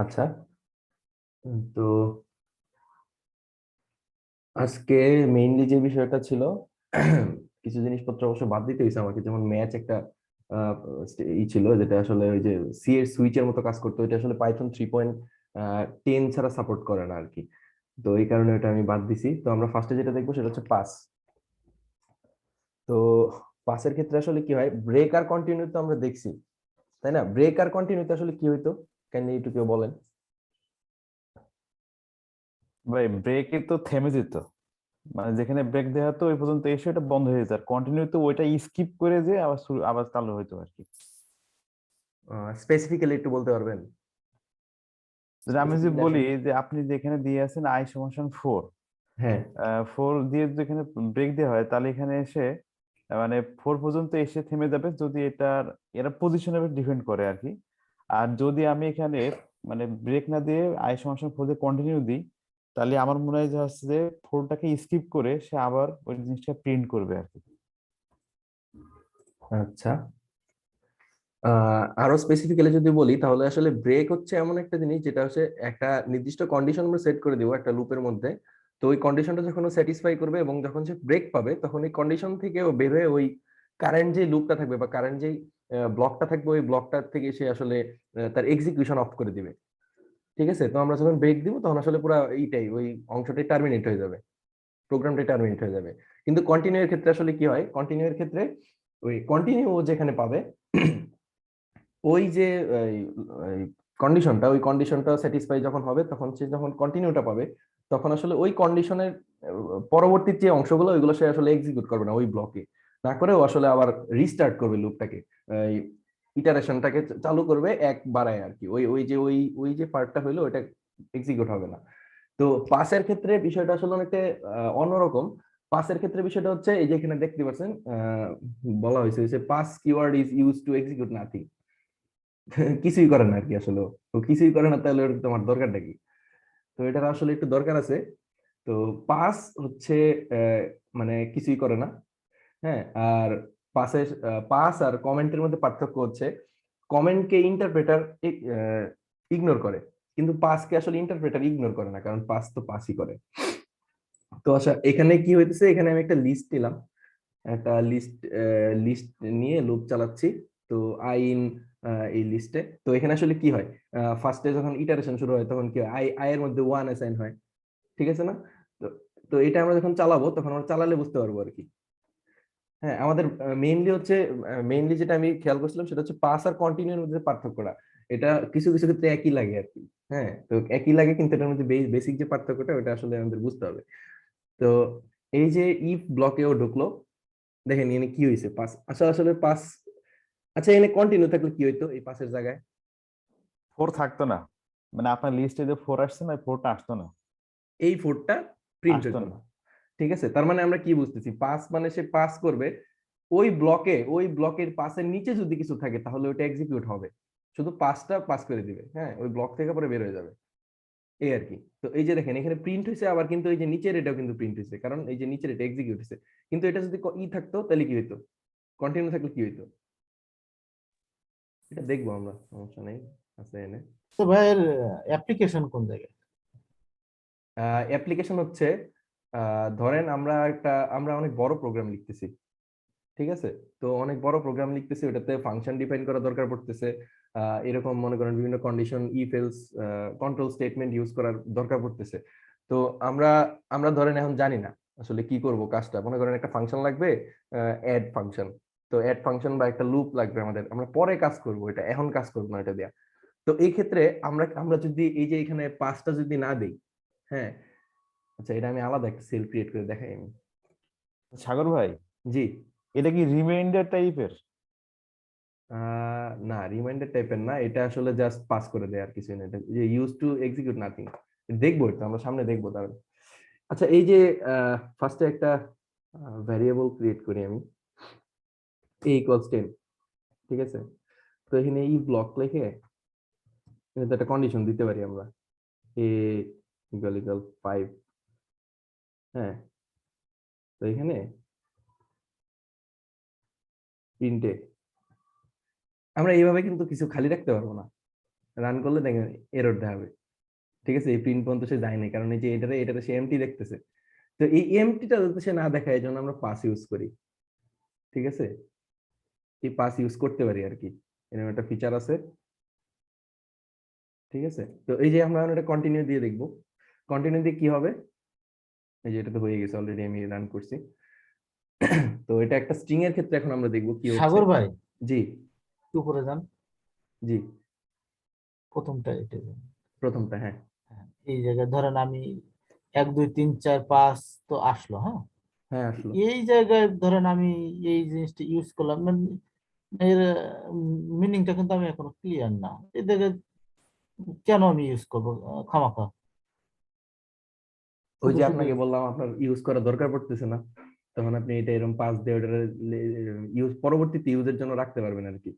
আচ্ছা। তো আজকে মেইনলি যে বিষয়টা ছিল, কিছু জিনিসপত্র অবশ্য বাদ দিতে হয়েছে আমাকে, যেমন ম্যাচ একটা আহ, ছিল যেটা আসলে ওই যে সি এর সুইচের মতো কাজ করতো, এটা আসলে পাইথন 3.10 ছাড়া সাপোর্ট করে না আর কি। তো এই কারণে এটা আমি বাদ দিছি। তো আমরা ফার্স্টে যেটা দেখবো সেটা হচ্ছে পাস। তো পাসের ক্ষেত্রে আসলে কি হয়, ব্রেক আর কন্টিনিউ তো আমরা দেখছি, তাই না? ব্রেক আর কন্টিনিউতে আসলে কি হইতো, কেন একটু কেউ বলেন। ভাই ব্রেকে তো থেমে যেত, মানে যেখানে ব্রেক দেওয়া হতো ওই পর্যন্ত এসে এটা বন্ধ হয়ে যেত, আর কন্টিনিউ তো ওইটা স্কিপ করে যে আবার আবার চালু হইতো আর কি। স্পেসিফিক্যালি একটু বলতে পারবেন? যদি আমি যদি স্পেসিফিক্যালি বলি আসলে যে আপনি যেখানে দিয়ে আছেন আই সমান 4, হ্যাঁ। 4 দিয়ে যদি এখানে ব্রেক দেওয়া হয় তাহলে এখানে এসে মানে 4 পর্যন্ত এসে থেমে যাবে, যদি এটার এরা পজিশনের উপর ডিপেন্ড করে আর কি। আর যদি আমি এখানে মানে ব্রেক না দিয়ে আই সমান 4 দিয়ে কন্টিনিউ দিই, তাহলে আমার মনে হয় যে হচ্ছে যে 4টাকে স্কিপ করে সে আবার ওই জিনিসটা প্রিন্ট করবে আর কি। আচ্ছা, আরো স্পেসিফিক্যালি যদি বলি তাহলে আসলে ব্রেক হচ্ছে এমন একটা জিনিস যেটা হচ্ছে একটা নির্দিষ্ট কন্ডিশন আমরা সেট করে দিব একটা লুপের মধ্যে। তো ওই কন্ডিশনটা যখন ও স্যাটিসফাই করবে এবং যখন সে ব্রেক পাবে, তখন এই কন্ডিশন থেকে ও বের হয়ে ওই কারেন্ট যে লুপটা থাকবে বা কারেন্ট যে ব্লকটা থাকবে, ওই ব্লকটার থেকে সে আসলে তার এক্সিকিউশন অফ করে দিবে। ঠিক আছে? তো আমরা যখন ব্রেক দিব তখন আসলে পুরো এইটাই, ওই অংশটাই টার্মিনেট হয়ে যাবে, প্রোগ্রামটা টার্মিনেট হয়ে যাবে। কিন্তু কন্টিনিউ এর ক্ষেত্রে আসলে কি হয়, কন্টিনিউ এর ক্ষেত্রে ওই কন্টিনিউ যেখানে পাবে, ওই যে কন্ডিশনটা, ওই কন্ডিশনটা স্যাটিসফাই যখন হবে, তখন সে যখন কন্টিনিউটা পাবে, তখন আসলে ওই কন্ডিশনের পরবর্তী যে অংশগুলো ওইগুলো সে আসলে এক্সিকিউট করবে না ওই ব্লকে, না করে ও আসলে আবার রিস্টার্ট করবে লুপটাকে, ইটারেশনটাকে চালু করবে এক বাড়ায় আর কি। ওই ওই যে ওই যে পার্টটা হইলো ওইটা এক্সিকিউট হবে না। তো পাসের ক্ষেত্রে বিষয়টা আসলে অনেকটা অন্যরকম। পাসের ক্ষেত্রে বিষয়টা হচ্ছে এই যে এখানে দেখতে পাচ্ছেন, বলা হয়েছে যে pass keyword is use to execute nothing. কিছুই করে না আর কি আসলে। ও কিছুই করে না, তাহলে ওর তোমার দরকারটা কি? তো এটার আসলে একটু দরকার আছে। তো পাস হচ্ছে আহ, মানে কিছুই করে না। হ্যাঁ। আর পাসের পাস আর কমেন্টের মধ্যে পার্থক্য হচ্ছে, কমেন্টকে ইন্টারপ্রেটার ইগনোর করে, কিন্তু পাসকে আসলে ইন্টারপ্রেটার ইগনোর করে না, কারণ পাস তো পাসই করে। তো আচ্ছা, এখানে কি হইতেছে, এখানে আমি একটা লিস্ট নিলাম, একটা লিস্ট নিয়ে লুপ চালাচ্ছি। তো আইন এই লিস্টে, তো এখানে আসলে কি হয়, ফার্স্টে যখন ইটারেশন শুরু হয় তখন কি হয়, আই এর মধ্যে ওয়ান অ্যাসাইন হয়। ঠিক আছে না? তো তো এটা আমরা যখন চালাবো তখন আমরা চালালে বুঝতে পারবো আর কি। হ্যাঁ, আমাদের মেইনলি যেটা আমি খেয়াল করছিলাম সেটা হচ্ছে পাস আর কন্টিনিউর মধ্যে পার্থক্যটা। এটা কিছু কিছু ক্ষেত্রে একই লাগে আর কি। হ্যাঁ, তো একই লাগে, কিন্তু এটার মধ্যে বেসিক যে পার্থক্যটা ওটা আসলে আমাদের বুঝতে হবে। তো এই যে ইফ ব্লকেও ঢুকলো, দেখেন এখানে কি হয়েছে, পাস আসলে আসলে পাস। আচ্ছা, এখানে কন্টিনিউ থাকলে কি হইতো এই পাসের জায়গায়? 4 থাকতো না, মানে আপনার লিস্টে যে 4 আসছে না, 4টা আসতো না। এই ফোরটা প্রিন্ট আসতো হইতো না। না। ঠিক আছে, তার মানে আমরা কি বুঝতেছি, পাস মানে সে পাস করবে ওই ব্লকের পাসের নিচে যদি কিছু থাকে তাহলে ওটা এক্সিকিউট হবে, শুধু পাসটা পাস করে দিবে, হ্যাঁ, ওই ব্লক থেকে পরে বের হয়ে যাবে, এই আর কি। তো এই যে দেখেন এখানে প্রিন্ট হয়েছে, আবার কিন্তু এই যে নিচের এটাও কিন্তু প্রিন্ট হয়েছে, কারণ এই যে নিচের এটা এক্সিকিউট হয়েছে। কিন্তু এটা যদি থাকতো তাহলে কি হইতো, কন্টিনিউ থাকলে কি হইতো, এটা দেখবো আমরা, সমস্যা নেই, আছে এনে। তো ভাইয়ের অ্যাপ্লিকেশন কোন জায়গায়? অ্যাপ্লিকেশন হচ্ছে, ধরেন আমরা অনেক বড় প্রোগ্রাম লিখতেছি। ঠিক আছে? তো অনেক বড় প্রোগ্রাম লিখতেছি, ওটাতে ফাংশন ডিফাইন করা দরকার পড়তেছে, এরকম মনে করেন বিভিন্ন condition, if else, control statement use করার দরকার পড়তেছে। তো আমরা আমরা ধরেন এখন জানি না আসলে কি করব কাজটা, মনে করেন একটা ফাংশন লাগবে, অ্যাড ফাংশন। তো অ্যাড ফাংশন বা একটা লুপ লাগবে আমাদের, আমরা পরে কাজ করব, এটা এখন কাজ করবো না এটা দিয়া। তো এই ক্ষেত্রে আমরা আমরা যদি এই যে এখানে পাঁচটা যদি না দেই, হ্যাঁ। আচ্ছা, এটা আমি আলাদা একটা সেল ক্রিয়েট করে দেখাই আমি। সাগর ভাই, জি। এটা কি রিমাইন্ডার টাইপের? না, রিমাইন্ডার টাইপের না, এটা আসলে জাস্ট পাস করে দেয় আর কিছু না, এটা যে ইউজ টু এক্সিকিউট নাথিং। দেখবো, এটা আমরা সামনে দেখবো তাহলে। আচ্ছা, এই যে ফার্স্টে একটা ভ্যারিয়েবল ক্রিয়েট করি আমি, a ইকুয়ালস 10। ঠিক আছে? তো এখানে এই ব্লক লিখে এখানে তো একটা কন্ডিশন দিতে পারি আমরা, a ইকুয়াল ইকুয়াল 5। হ্যাঁ। তো এখানে প্রিন্টে আমরা এইভাবে কিন্তু কিছু খালি রাখতে পারবো না। রান করলে দেখেন এরর দেখাবে, ঠিক আছে? এই প্রিন্ট পর্যন্ত সে যায় নাই, কারণ এই যে এটাতে সে এমটি দেখতেছে। তো এই এমটিটা যাতে সে না দেখায়, এই জন্য আমরা পাস ইউজ করি, ঠিক আছে? এই পাস ইউজ করতে পারি আর কি, এরকম একটা ফিচার আছে, ঠিক আছে? তো এই যে আমরা এটা কন্টিনিউ দিয়ে দেখবো, কন্টিনিউ দিয়ে কি হবে, এই যে এটা তো হয়ে গেছে অলরেডি, আমি রান করছি। তো এটা একটা স্ট্রিং এর ক্ষেত্রে এখন আমরা দেখবো কি হচ্ছে। সাগর ভাই, জি একটু উপরে যান, জি, প্রথমটা এটা যান। প্রথমটা, হ্যাঁ হ্যাঁ, এই জায়গায় ধরেন আমি 1 2 3 4 5 তো আসলো, হ্যাঁ। হ্যাঁ আসলো। এই জায়গায় ধরেন আমি এই জিনিসটা ইউজ করলাম, মানে এর মিনিংটা কিন্তু আমি এখনো ক্লিয়ার না। এই জায়গায় কেন আমি ইউজ করবো খামাখা? ওই শুধু যে শুধু আপনাকে বললাম আপনার ইউজ করার দরকার পড়তেছে না, তখন আপনি এটা এরকম পাস দিয়ে ওটা ইউজ, পরবর্তীতে ইউজের জন্য রাখতে পারবেন আর কি।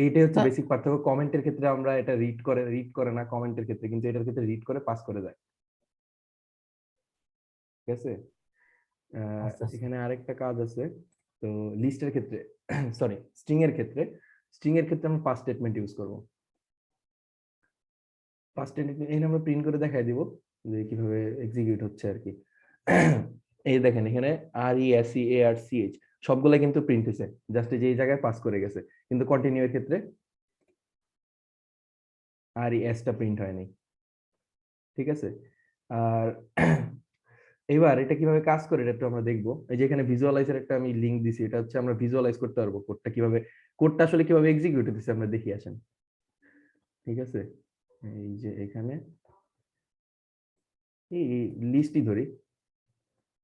এইটাই হচ্ছে না, বেসিক পার্থক্য। কমেন্টের ক্ষেত্রে আমরা এটা রিড করে না কমেন্টের ক্ষেত্রে, কিন্তু এটার ক্ষেত্রে রিড করে পাস করে যায়, ঠিক আছে? আচ্ছা আচ্ছা। এখানে আরেকটা কাজ আছে। তো লিস্টের ক্ষেত্রে, সরি, স্ট্রিং এর ক্ষেত্রে আমরা পাস স্টেটমেন্ট ইউজ করব। পাস স্টেটমেন্ট এই আমরা প্রিন্ট করে দেখাই দিব যে কিভাবে এক্সিকিউট হচ্ছে আর কি। এই দেখেন এখানে RESEARCH সবগুলা কিন্তু প্রিন্ট হয়েছে, জাস্ট যে জায়গায় পাস করে গেছে, কিন্তু কন্টিনিউ এর ক্ষেত্রে RES টা প্রিন্ট হয়নি, ঠিক আছে? আর এবার এটা কিভাবে কাজ করে এটা একটু আমরা দেখবো। এই যে এখানে ভিজুয়ালাইজার একটা আমি লিংক দিছি, এটা হচ্ছে আমরা ভিজুয়ালাইজ করতে পারবো কোডটা আসলে কিভাবে এক্সিকিউট হতেছে, আমরা দেখি আসেন, ঠিক আছে? এই যে এখানে এই লিস্টই ধরি,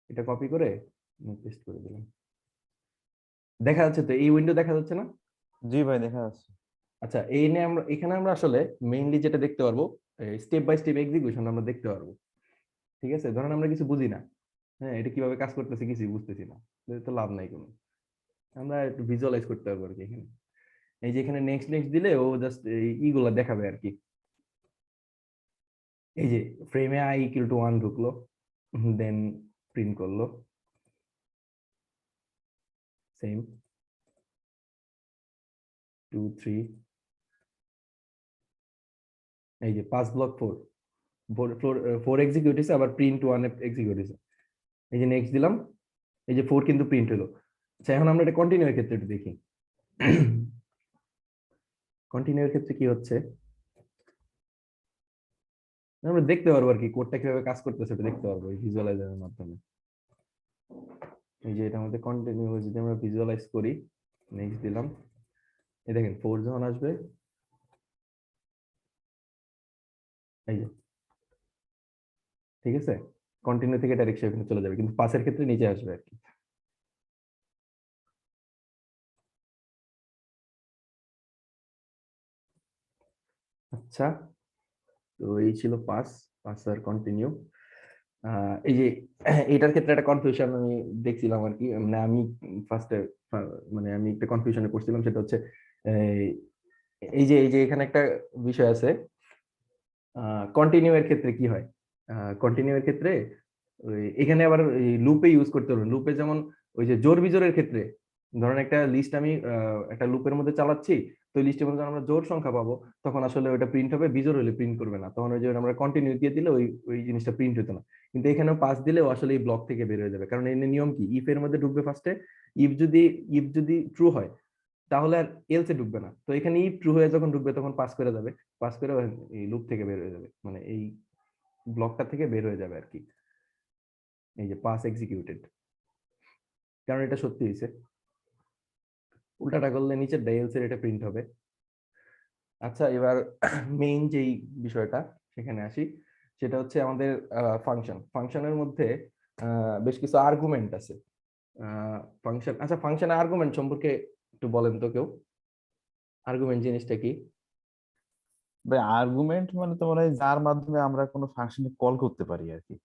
এটা কপি করে পেস্ট করে দিলাম। দেখা যাচ্ছে তো, এই উইন্ডো দেখা যাচ্ছে না? জি ভাই, দেখা যাচ্ছে। আচ্ছা, এই নিয়ে আমরা এখানে আমরা আসলে মেইনলি যেটা দেখতে পারবো, স্টেপ বাই স্টেপ এক্সিকিউশন আমরা দেখতে পারবো, ঠিক আছে? ধরেন আমরা কিছু বুঝি না, হ্যাঁ, এটা কিভাবে কাজ করতেছে কিছুই বুঝতেছি না, তাহলে তো লাভ নাই কোনো। আমরা একটু ভিজুয়ালাইজ করতে পারবো আর কি এখানে। এই যে এখানে নেক্সট নেক্সট দিলে ও জাস্ট ইগুলা দেখাবে আর কি। এই যে ফ্রেমে i=1 ঢুকলো, দেন প্রিন্ট করলো সেম 2 3, এই যে 5 ব্লক 4 4 এক্সিকিউট হয়েছে, আবার প্রিন্ট 1 এক্সিকিউট হয়েছে। এই যে নেক্সট দিলাম, এই যে 4 কিন্তু প্রিন্ট হলো। আচ্ছা, এখন আমরা এটা কন্টিনিউ এর ক্ষেত্রে একটু দেখি। কন্টিনিউ এর ক্ষেত্রে কি হচ্ছে আমরা দেখতে পারবো আর কি, কোডটা কিভাবে কাজ করতেছে এটা দেখতে পারবো এই ভিজুয়ালাইজারের মাধ্যমে। এই যে এটা আমাদের কন্টিনিউ, যদি আমরা ভিজুয়ালাইজ করি, নেক্সট দিলাম, এই দেখেন 4 যখন আসবে, এই যে, ঠিক আছে? কন্টিনিউ থেকে ডাইরেক্ট সেখানে চলে যাবে, কিন্তু পাসের ক্ষেত্রে নিচে আসবে আর কি। আচ্ছা, তো এই ছিল পাস আর কন্টিনিউ। এই যে এটার ক্ষেত্রে একটা কনফিউশন আমি দেখছিলাম আর কি, মানে আমি ফার্স্টে, মানে আমি একটা কনফিউশনে পড়ছিলাম, সেটা হচ্ছে এই এই যে এখানে একটা বিষয় আছে, কন্টিনিউ এর ক্ষেত্রে কি হয়। কন্টিনিউ এর ক্ষেত্রে এখানে আবার লুপে ইউজ করতে পারবেন। লুপে যেমন ওই যে জোড় বিজোড়ের ক্ষেত্রে, ধরেন একটা লিস্ট আমি একটা লুপের মধ্যে চালাচ্ছি, তো লিস্টের মধ্যে যখন আমরা জোড় সংখ্যা পাবো, তখন আসলে ওটা প্রিন্ট হবে, বিজোড় হলে প্রিন্ট করবে না, তখন ওই যে আমরা কন্টিনিউ দিয়ে দিলে ওই ওই জিনিসটা প্রিন্ট হতো না। কিন্তু এখানেও পাস দিলেও আসলে এই ব্লক থেকে বের হয়ে যাবে, কারণ এর নিয়ম কি, ইফ এর মধ্যে ঢুকবে ফার্স্টে, ইফ যদি ট্রু হয় তাহলে আর এলসে ঢুকবে না। তো এখানে ইফ ট্রু হয়ে যখন ঢুকবে তখন পাস করে যাবে, পাস করে এই লুপ থেকে বের হয়ে যাবে, মানে এই ব্লকটা থেকে বের হয়ে যাবে আর কি। এই যে পাস এক্সিকিউটেড, কারণ এটা সত্যি হয়েছে। উল্টাটা করলে নিচের এলস এর এটা প্রিন্ট হবে। আচ্ছা, এবার মেইন যেই বিষয়টা সেখানে আসি, সেটা হচ্ছে আমাদের ফাংশনের মধ্যে বেশ কিছু আর্গুমেন্ট আছে। আচ্ছা, ফাংশন আর্গুমেন্ট সম্পর্কে একটু বলেন তো কেউ, আর্গুমেন্ট জিনিসটা কি? ভাই, আর্গুমেন্ট মানে তো মনে হয় যার মাধ্যমে আমরা কোনো ফাংশনে কল করতে পারি আর কি,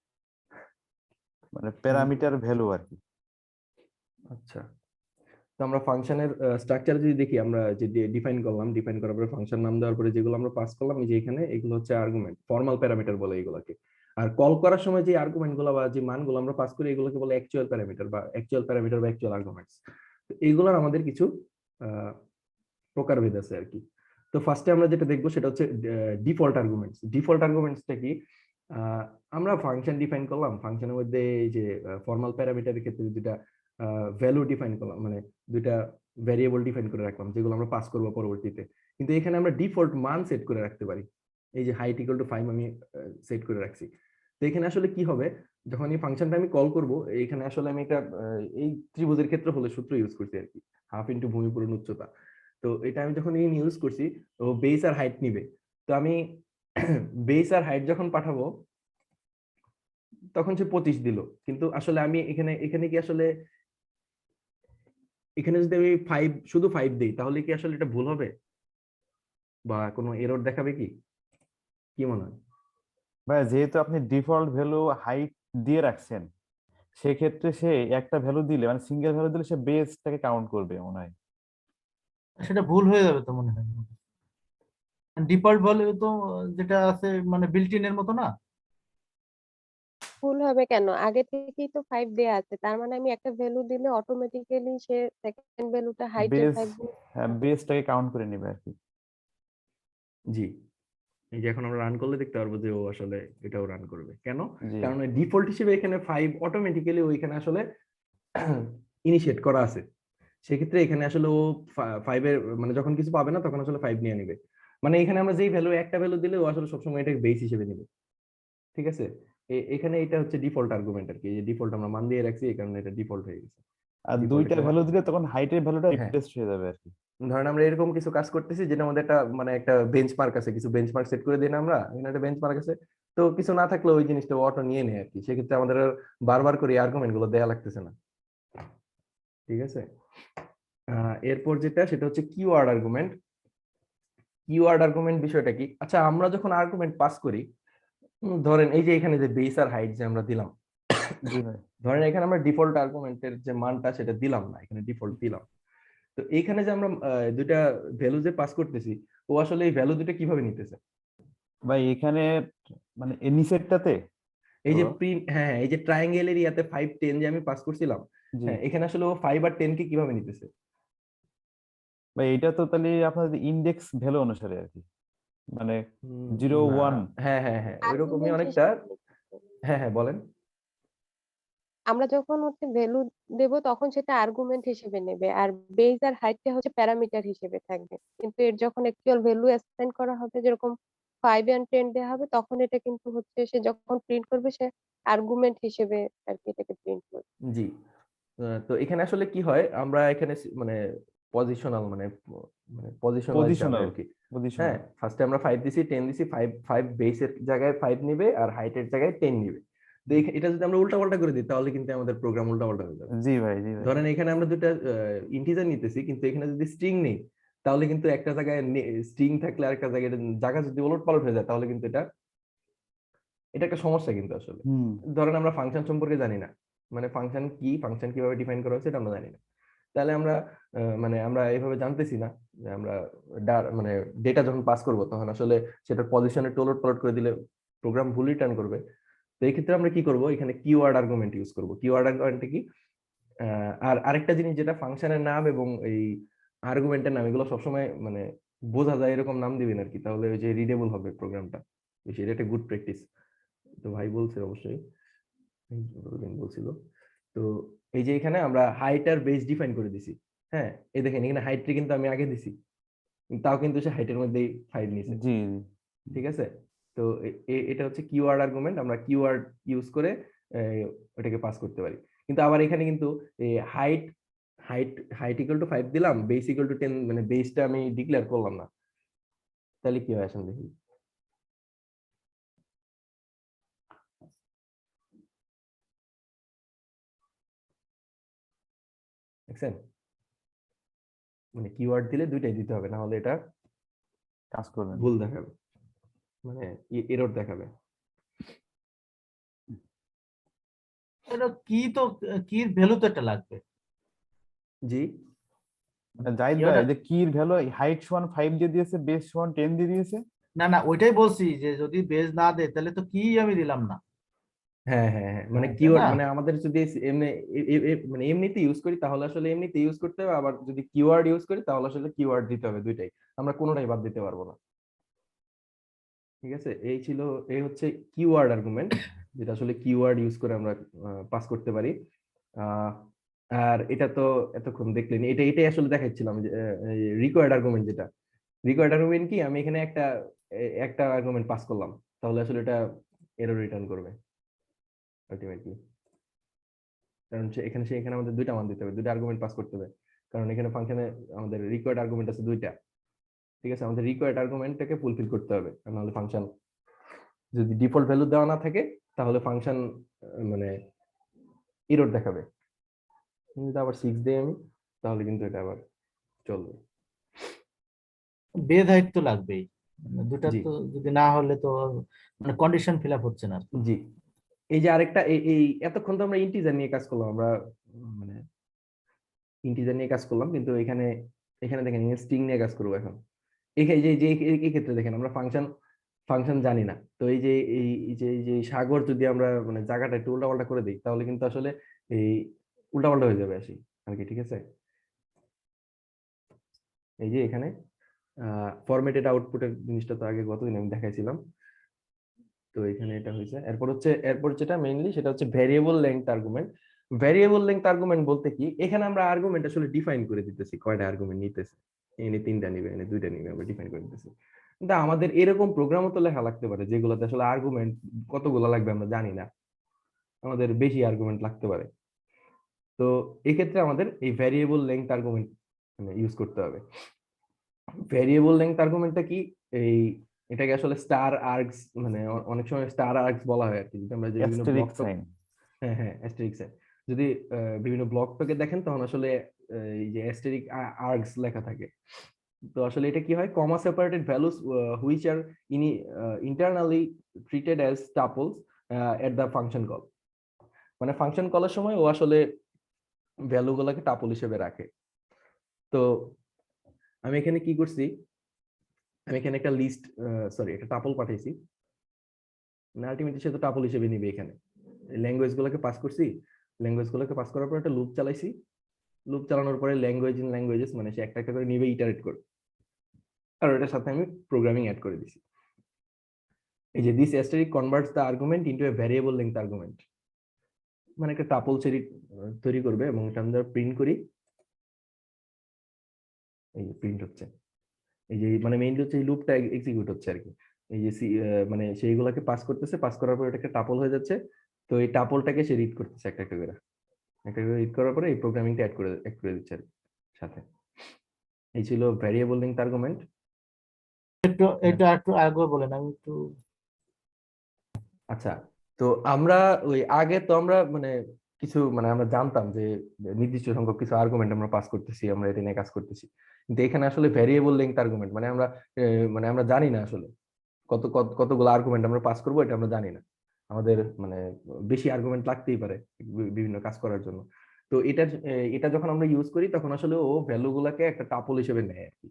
মানে প্যারামিটার ভ্যালু আর কি। আচ্ছা, তো আমরা ফাংশনের স্ট্রাকচার যদি দেখি, আমরা যে ডিফাইন করলাম, ডিফাইন করার পরে ফাংশন নাম দেওয়ার পরে যেগুলো আমরা পাস করলাম, এই যে এখানে এগুলো হচ্ছে আর্গুমেন্ট, ফর্মাল প্যারামিটার বলে এগুলোকে। আর কল করার সময় যে আর্গুমেন্ট গুলো বা যে মানগুলো আমরা পাস করি, এগুলোকে বলে অ্যাকচুয়াল প্যারামিটার বা অ্যাকচুয়াল আর্গুমেন্টস। তো এইগুলোর আমাদের কিছু আহ প্রকারভেদ আছে আর কি। তো ফার্স্টে আমরা যেটা দেখবো সেটা হচ্ছে ডিফল্ট আর্গুমেন্টস। ডিফল্ট আর্গুমেন্টসটা কি? আমরা ফাংশন ডিফাইন করলাম, ফাংশনের মধ্যে এই যে ফর্মাল প্যারামিটারের ক্ষেত্রে দুটা ভ্যালু ডিফাইন করলাম, মানে দুইটা ভ্যারিয়েবল ডিফাইন করে রাখলাম যেগুলো আমরা পাস করবো পরবর্তীতে। কিন্তু এখানে আমরা ডিফল্ট মান সেট করে রাখতে পারি। এই যে হাইট ইকুয়াল টু 5 আমি সেট করে রাখছি। তো এখানে আসলে কি হবে, যখন এই ফাংশনটা আমি কল করব, এখানে আসলে আমি এটা এই ত্রিভুজের ক্ষেত্রে হলে সূত্র ইউজ করছি আর কি, হাফ ইন্টু ভূমি পূরণ উচ্চতা। তো এটা আমি যখন ইউজ করছি, তো বেস আর হাইট নিবে। তো আমি বেস আর হাইট যখন পাঠাবো তখন সে 25 দিল, কিন্তু আসলে আমি এখানে এখানে কি আসলে এখানে যদি আমি 5 শুধু 5 দিই তাহলে কি আসলে এটা ভুল হবে বা কোনো এরর দেখাবে কি, কি মনে হয়? ভাই যেহেতু আপনি ডিফল্ট ভ্যালু হাইট দিয়ে রাখছেন, সেক্ষেত্রে সে একটা ভ্যালু দিলে মানে সিঙ্গেল ভ্যালু দিলে সে বেসটাকে কাউন্ট করবে মনে হয়। সেটা ভুল হয়ে যাবে তো মনে হয়। ডিফল্ট ভ্যালু তো যেটা আছে মানে বিল্ট ইন এর মতো না। ভুল হবে কেন? আগে থেকেই তো 5 দেয়া আছে, তার মানে আমি একটা ভ্যালু দিলে অটোমেটিক্যালি সে সেকেন্ড ভ্যালুটা হাইটের বেস, 5 দিয়ে। হ্যাঁ বেসটাকে কাউন্ট করে নেবে আর কি। জি, এই যে এখন আমরা রান করলে দেখতে পারবো যে ও আসলে এটাও রান করবে। কেন? জি কারণ ডিফল্ট হিসেবে এখানে 5 অটোমেটিক্যালি ওইখানে আসলে ইনিশিয়েট করা আছে। সেক্ষেত্রে এখানে আসলে ও 5 এর মানে যখন কিছু পাবে না তখন আসলে 5 নিয়ে নিবে। মানে এখানে আমরা যেই ভ্যালু, একটা ভ্যালু দিলে ও আসলে সবসময় এটাকে বেস হিসেবে নিবে। ঠিক আছে, এখানে এটা হচ্ছে ডিফল্ট আর্গুমেন্ট আর কি, এই ডিফল্ট আমরা মান দিয়ে রাখছি এই কারণে এটা ডিফল্ট হয়ে গেছে। আর ডিফল্ট দুইটা একটা ভ্যালু দিলে তখন হাইটের ভ্যালুটা হ্যাঁ, রিপ্লেস হয়ে যাবে আর কি। ধরেন আমরা এরকম কিছু কাজ করতেছি যেটার মধ্যে একটা মানে একটা বেঞ্চমার্ক আছে, কিছু বেঞ্চমার্ক সেট করে দিই না আমরা, এখানে একটা বেঞ্চমার্ক আছে। তো কিছু না থাকলে ওই জিনিসটা অটো নিয়ে নেয় আর কি, সেক্ষেত্রে আমাদের আর বারবার করে আর্গুমেন্ট গুলো দেয়া লাগতেছে না। ঠিক আছে, এরপর যেটা সেটা হচ্ছে কিওয়ার্ড আর্গুমেন্ট। কিওয়ার্ড আর্গুমেন্ট বিষয়টা কি? আচ্ছা, আমরা যখন আর্গুমেন্ট পাস করি, ধরেন এই যে এখানে যে বেস আর হাইট যে আমরা দিলাম, জি ভাই। ধরেন এখানে আমরা ডিফল্ট আর্গুমেন্টের যে মানটা সেটা দিলাম না, এখানে ডিফল্ট দিলাম। তো এইখানে যে আমরা দুইটা ভ্যালু যে পাস করতেছি, ও আসলে এই ভ্যালু দুটো কিভাবে নিতেছে? ভাই এখানে মানে এই নিচেরটাতে এই যে তো প্রিন্ট, হ্যাঁ হ্যাঁ, এই যে ট্রায়াঙ্গেল এরিয়াতে 5 10 যে আমি পাস করছিলাম, জি হ্যাঁ এখানে আসলে ও 5 আর 10 কে কিভাবে নিতেছে? ভাই, এটা তো তাহলে আপনাদের ইন্ডেক্স ভ্যালু অনুসারে আর কি, মানে জিরো না, ওয়ান। হ্যাঁ হ্যাঁ হ্যাঁ ওইরকমই আর্গুমেন্ট অনেকটা। হিসেবে নিচ্ছে। হ্যাঁ হ্যাঁ বলেন। আমরা যখন হচ্ছে ভ্যালু দেব তখন সেটা আর্গুমেন্ট হিসেবে নেবে, আর বেস আর হাইটটা হচ্ছে প্যারামিটার হিসেবে থাকবে। কিন্তু এর যখন অ্যাকচুয়াল ভ্যালু অ্যাসাইন করা হবে, যেরকম 5 এন্ড 10 দেওয়া হবে, তখন এটা কিন্তু হচ্ছে সে যখন প্রিন্ট করবে সে আর্গুমেন্ট হিসেবে আর কি এটাকে প্রিন্ট করবে। জি, তো এখানে আসলে কি হয়, আমরা এখানে মানে পজিশনাল মানে মানে পজিশন ওয়াইজ যাবে পজিশনাল আর কি। হ্যাঁ, পজিশনাল ফার্স্টে আমরা 5 দিছি, 10 দিছি, 5 5 বেসের জায়গায় 5 নিবে আর হাইটের জায়গায় 10 নিবে। তো এটা যদি আমরা উল্টাপাল্টা করে দিই তাহলে কিন্তু আমাদের প্রোগ্রাম উল্টাপাল্টা হয়ে যাবে। জি ভাই, জি ভাই। ধরেন এখানে আমরা দুটো ইন্টিজার নিতেছি, কিন্তু এখানে যদি স্ট্রিং নেই তাহলে কিন্তু একটা জায়গায় স্ট্রিং থাকলে আরেকটা জায়গায় জায়গা যদি ওলটপালট হয়ে যায় তাহলে কিন্তু এটা এটা একটা সমস্যা কিন্তু আসলে। হুম। ধরেন আমরা ফাংশন সম্পর্কে জানি না, মানে ফাংশন কি, ফাংশন কিভাবে ডিফাইন করা হয়েছে এটা আমরা জানি না, তাহলে আমরা মানে আমরা এইভাবে জানতেছি না যে আমরা মানে ডেটা যখন পাস করব তখন আসলে সেটার পজিশনে টোলট পালট করে দিলে প্রোগ্রাম ভুল রিটার্ন করবে। তো এই ক্ষেত্রে আমরা কি করব, এখানে কিওয়ার্ড আর্গুমেন্ট ইউজ করব। কিওয়ার্ড আর্গুমেন্ট কি? আর আরেকটা জিনিস যেটা, ফাংশনের নাম এবং এই আর্গুমেন্টের নাম এগুলো সবসময় মানে বোঝা যায় এরকম নাম দিবেন আর কি, তাহলে ওই যে রিডেবল হবে প্রোগ্রামটা। এটা একটা গুড প্র্যাকটিস। তো ভাই বলছে অবশ্যই, বলছিল। তো এই যে এখানে আমরা হাইট আর বেস ডিফাইন করে দিছি। হ্যাঁ, এই দেখেন এখানে হাইটটা কিন্তু আমি আগে দিছি, তাও কিন্তু সে হাইটের মধ্যেই 5 নিছে। জি ঠিক আছে, তো এটা হচ্ছে কিওয়ার্ড আর্গুমেন্ট, আমরা কিওয়ার্ড ইউজ করে ওটাকে পাস করতে পারি। কিন্তু আবার এখানে কিন্তু height height height equal to 5 দিলাম, বেস ইকুয়াল টু 10, মানে বেসটা আমি ডিক্লেয়ার করলাম না, তাহলে কি হয় আসলে দেখি। দেখছেন, মানে কিওয়ার্ড দিলে দুইটাই দিতে হবে, না হলে এটা কাজ করবেন। ভুল দেখাবে, মানে এরর দেখাবে। এটা কি তো কির ভ্যালু তো একটা লাগবে। জি, মানে জাহিদ ভাই, কিওয়ার্ড, এই যে কির ভ্যালু হাইট সমান 5 দিয়ে দিয়েছে, বেস সমান 10 দিয়ে দিয়েছে। না না ওইটাই বলছি যে যদি বেস না দেয় তাহলে তো কি আমি দিলাম না। হ্যাঁ হ্যাঁ হ্যাঁ, মানে তাই কিওয়ার্ড না? মানে আমাদের যদি এমনি মানে এমনিতে ইউজ করি তাহলে আসলে এমনিতে ইউজ করতে হবে, আবার যদি কিওয়ার্ড ইউজ করি তাহলে আসলে কিওয়ার্ড দিতে হবে, দুইটাই। আমরা কোনোটাই বাদ দিতে পারবো না। ঠিক আছে, এই হচ্ছে কিওয়ার্ড আর্গুমেন্ট, যেটা আসলে কিওয়ার্ড ইউজ করে আমরা পাস করতে পারি। আহ, আর এটা তো এতক্ষণ দেখলেন, এটাই আসলে দেখাচ্ছিলাম যে রিকোয়ার্ড আর্গুমেন্ট যেটা। রিকোয়ার্ড আর্গুমেন্ট কি, আমি এখানে একটা আর্গুমেন্ট পাস করলাম, তাহলে আসলে এটা এরর রিটার্ন করবে আলটিমেটলি। কারণ এখানে আমাদের দুইটা মান দিতে হবে, দুইটা আর্গুমেন্ট পাস করতে হবে, কারণ এখানে ফাংশনে আমাদের রিকোয়ার্ড আর্গুমেন্ট আছে দুইটা। ঠিক আছে, আমাদের রিকোয়ার্ড আর্গুমেন্টটাকে ফুলফিল করতে হবে, আর নাহলে ফাংশন যদি ডিফল্ট ভ্যালু দেওয়া না থাকে তাহলে ফাংশন মানে এরর দেখাবে। যদি আবার 6 দেই আমি, তাহলে কিন্তু এটা আবার চলবে। বেজ হাইট তো লাগবেই, মানে দুটা জি তো যদি না হলে তো মানে কন্ডিশন ফিল আপ হচ্ছে না আর কি। জি, এই যে আরেকটা এই এতক্ষণ তো আমরা ইন্টিজার নিয়ে কাজ করলাম, আমরা মানে ইন্টিজার নিয়ে কাজ করলাম, কিন্তু এখানে এখানে দেখেন স্ট্রিং নিয়ে কাজ করবো এখন। এই ক্ষেত্রে দেখেন আমরা ফাংশন ফাংশন জানি না, তো এই যে সাগর যদি আমরা মানে জায়গাটা একটু উল্টাপাল্টা করে দিই তাহলে কিন্তু আসলে এই উল্টাপাল্টা হয়ে যাবে আসি আর কি। ঠিক আছে, এই যে এখানে ফরম্যাটেড আউটপুটের জিনিসটা তো আগে গতদিন আমি দেখাইছিলাম, তো এখানে এটা হয়েছে। এরপর যেটা মেইনলি সেটা হচ্ছে variable length argument. Variable length argument বলতে কি, এখানে আমরা আর্গুমেন্ট আসলে ডিফাইন করে দিতেছি, কয়টা আর্গুমেন্ট নিতেছে, এনে 3টা নিবে, এনে 2টা নিবে, আমরা ডিফাইন করে দিতেছি। কিন্তু আমাদের এরকম প্রোগ্রামও তো লেখা লাগতে পারে যেগুলোতে আসলে আর্গুমেন্ট কতগুলো লাগবে আমরা জানি না, আমাদের বেশি আর্গুমেন্ট লাগতে পারে। তো এক্ষেত্রে আমাদের এই ভ্যারিয়েবল লেংথ আর্গুমেন্ট মানে ইউজ করতে হবে। ভ্যারিয়েবল লেংথ আর্গুমেন্টটা কি, এই এটাকে আসলে স্টার আর্গস মানে অনেক সময় স্টার আর্গস বলা হয় আর কি, যদি আমরা যে বিভিন্ন ব্লক, অ্যাস্টেরিস্ক সাইন। হ্যাঁ হ্যাঁ অ্যাস্টেরিক্স, যদি বিভিন্ন ব্লক টকে দেখেন তখন আসলে এই যে অ্যাস্টেরিক আর্গস লেখা থাকে। তো আসলে এটা কি হয়, comma separated values which are internally treated as tuples at the function call. মানে ফাংশন কলের সময় ও আসলে ভ্যালু গুলাকে টাপল হিসেবে রাখে। তো আমি এখানে কি করছি, আমি এখানে একটা লিস্ট সরি একটা টাপল পাঠাইছি, না আলটিমেটলি সে তো টাপল হিসেবে নিবে। এখানে ল্যাঙ্গুয়েজ গুলোকে পাস করছি, ল্যাঙ্গুয়েজ গুলোকে পাস করার পর একটা লুপ চালাইছি, লুপ চালানোর পরে ল্যাঙ্গুয়েজ ইন ল্যাঙ্গুয়েজেস মানে সে একটা একটা করে নিবে, ইটারেট করবে, আর ওটার সাথে আমি প্রোগ্রামিং অ্যাড করে দিছি। এই যে this অ্যাস্টেরিক converts the argument into a variable length argument, মানে একটা টাপল তৈরি করবে, এবং এটা আমরা প্রিন্ট করি। এই যে প্রিন্ট হচ্ছে, এই যে মানে মেইনলি হচ্ছে এই লুপটা এক্সিকিউট হচ্ছে আর কি। এই যে মানে সেইগুলোকে পাস করতেছে, পাস করার পর এটাকে টাপল হয়ে যাচ্ছে, তো এই টাপলটাকে সে রিড করতেছে একটা একটা করে, একটা করে রিড করার পরে এই প্রোগ্রামিংটা অ্যাড করে দিচ্ছে আর কি সাথে। এই ছিল ভ্যারিয়েবল লেংথ আর্গুমেন্ট। এটা একটু আগে বলেন, আমি একটু আচ্ছা, তো আমরা ওই আগে তো আমরা মানে কিছু মানে আমরা জানতাম যে নির্দিষ্ট সংখ্যক কিছু আর্গুমেন্ট আমরা পাস করতেছি, আমরা এটা নিয়ে কাজ করতেছি, কিন্তু এখানে আসলে ভ্যারিয়েবল লেংথ আর্গুমেন্ট মানে আমরা জানি না আসলে কতগুলো আর্গুমেন্ট আমরা পাস করবো, এটা আমরা জানি না। আমাদের মানে বেশি আর্গুমেন্ট লাগতেই পারে বিভিন্ন কাজ করার জন্য। তো এটা যখন আমরা ইউজ করি তখন আসলে ও ভ্যালু গুলাকে একটা টাপল হিসেবে নেয় আর কি।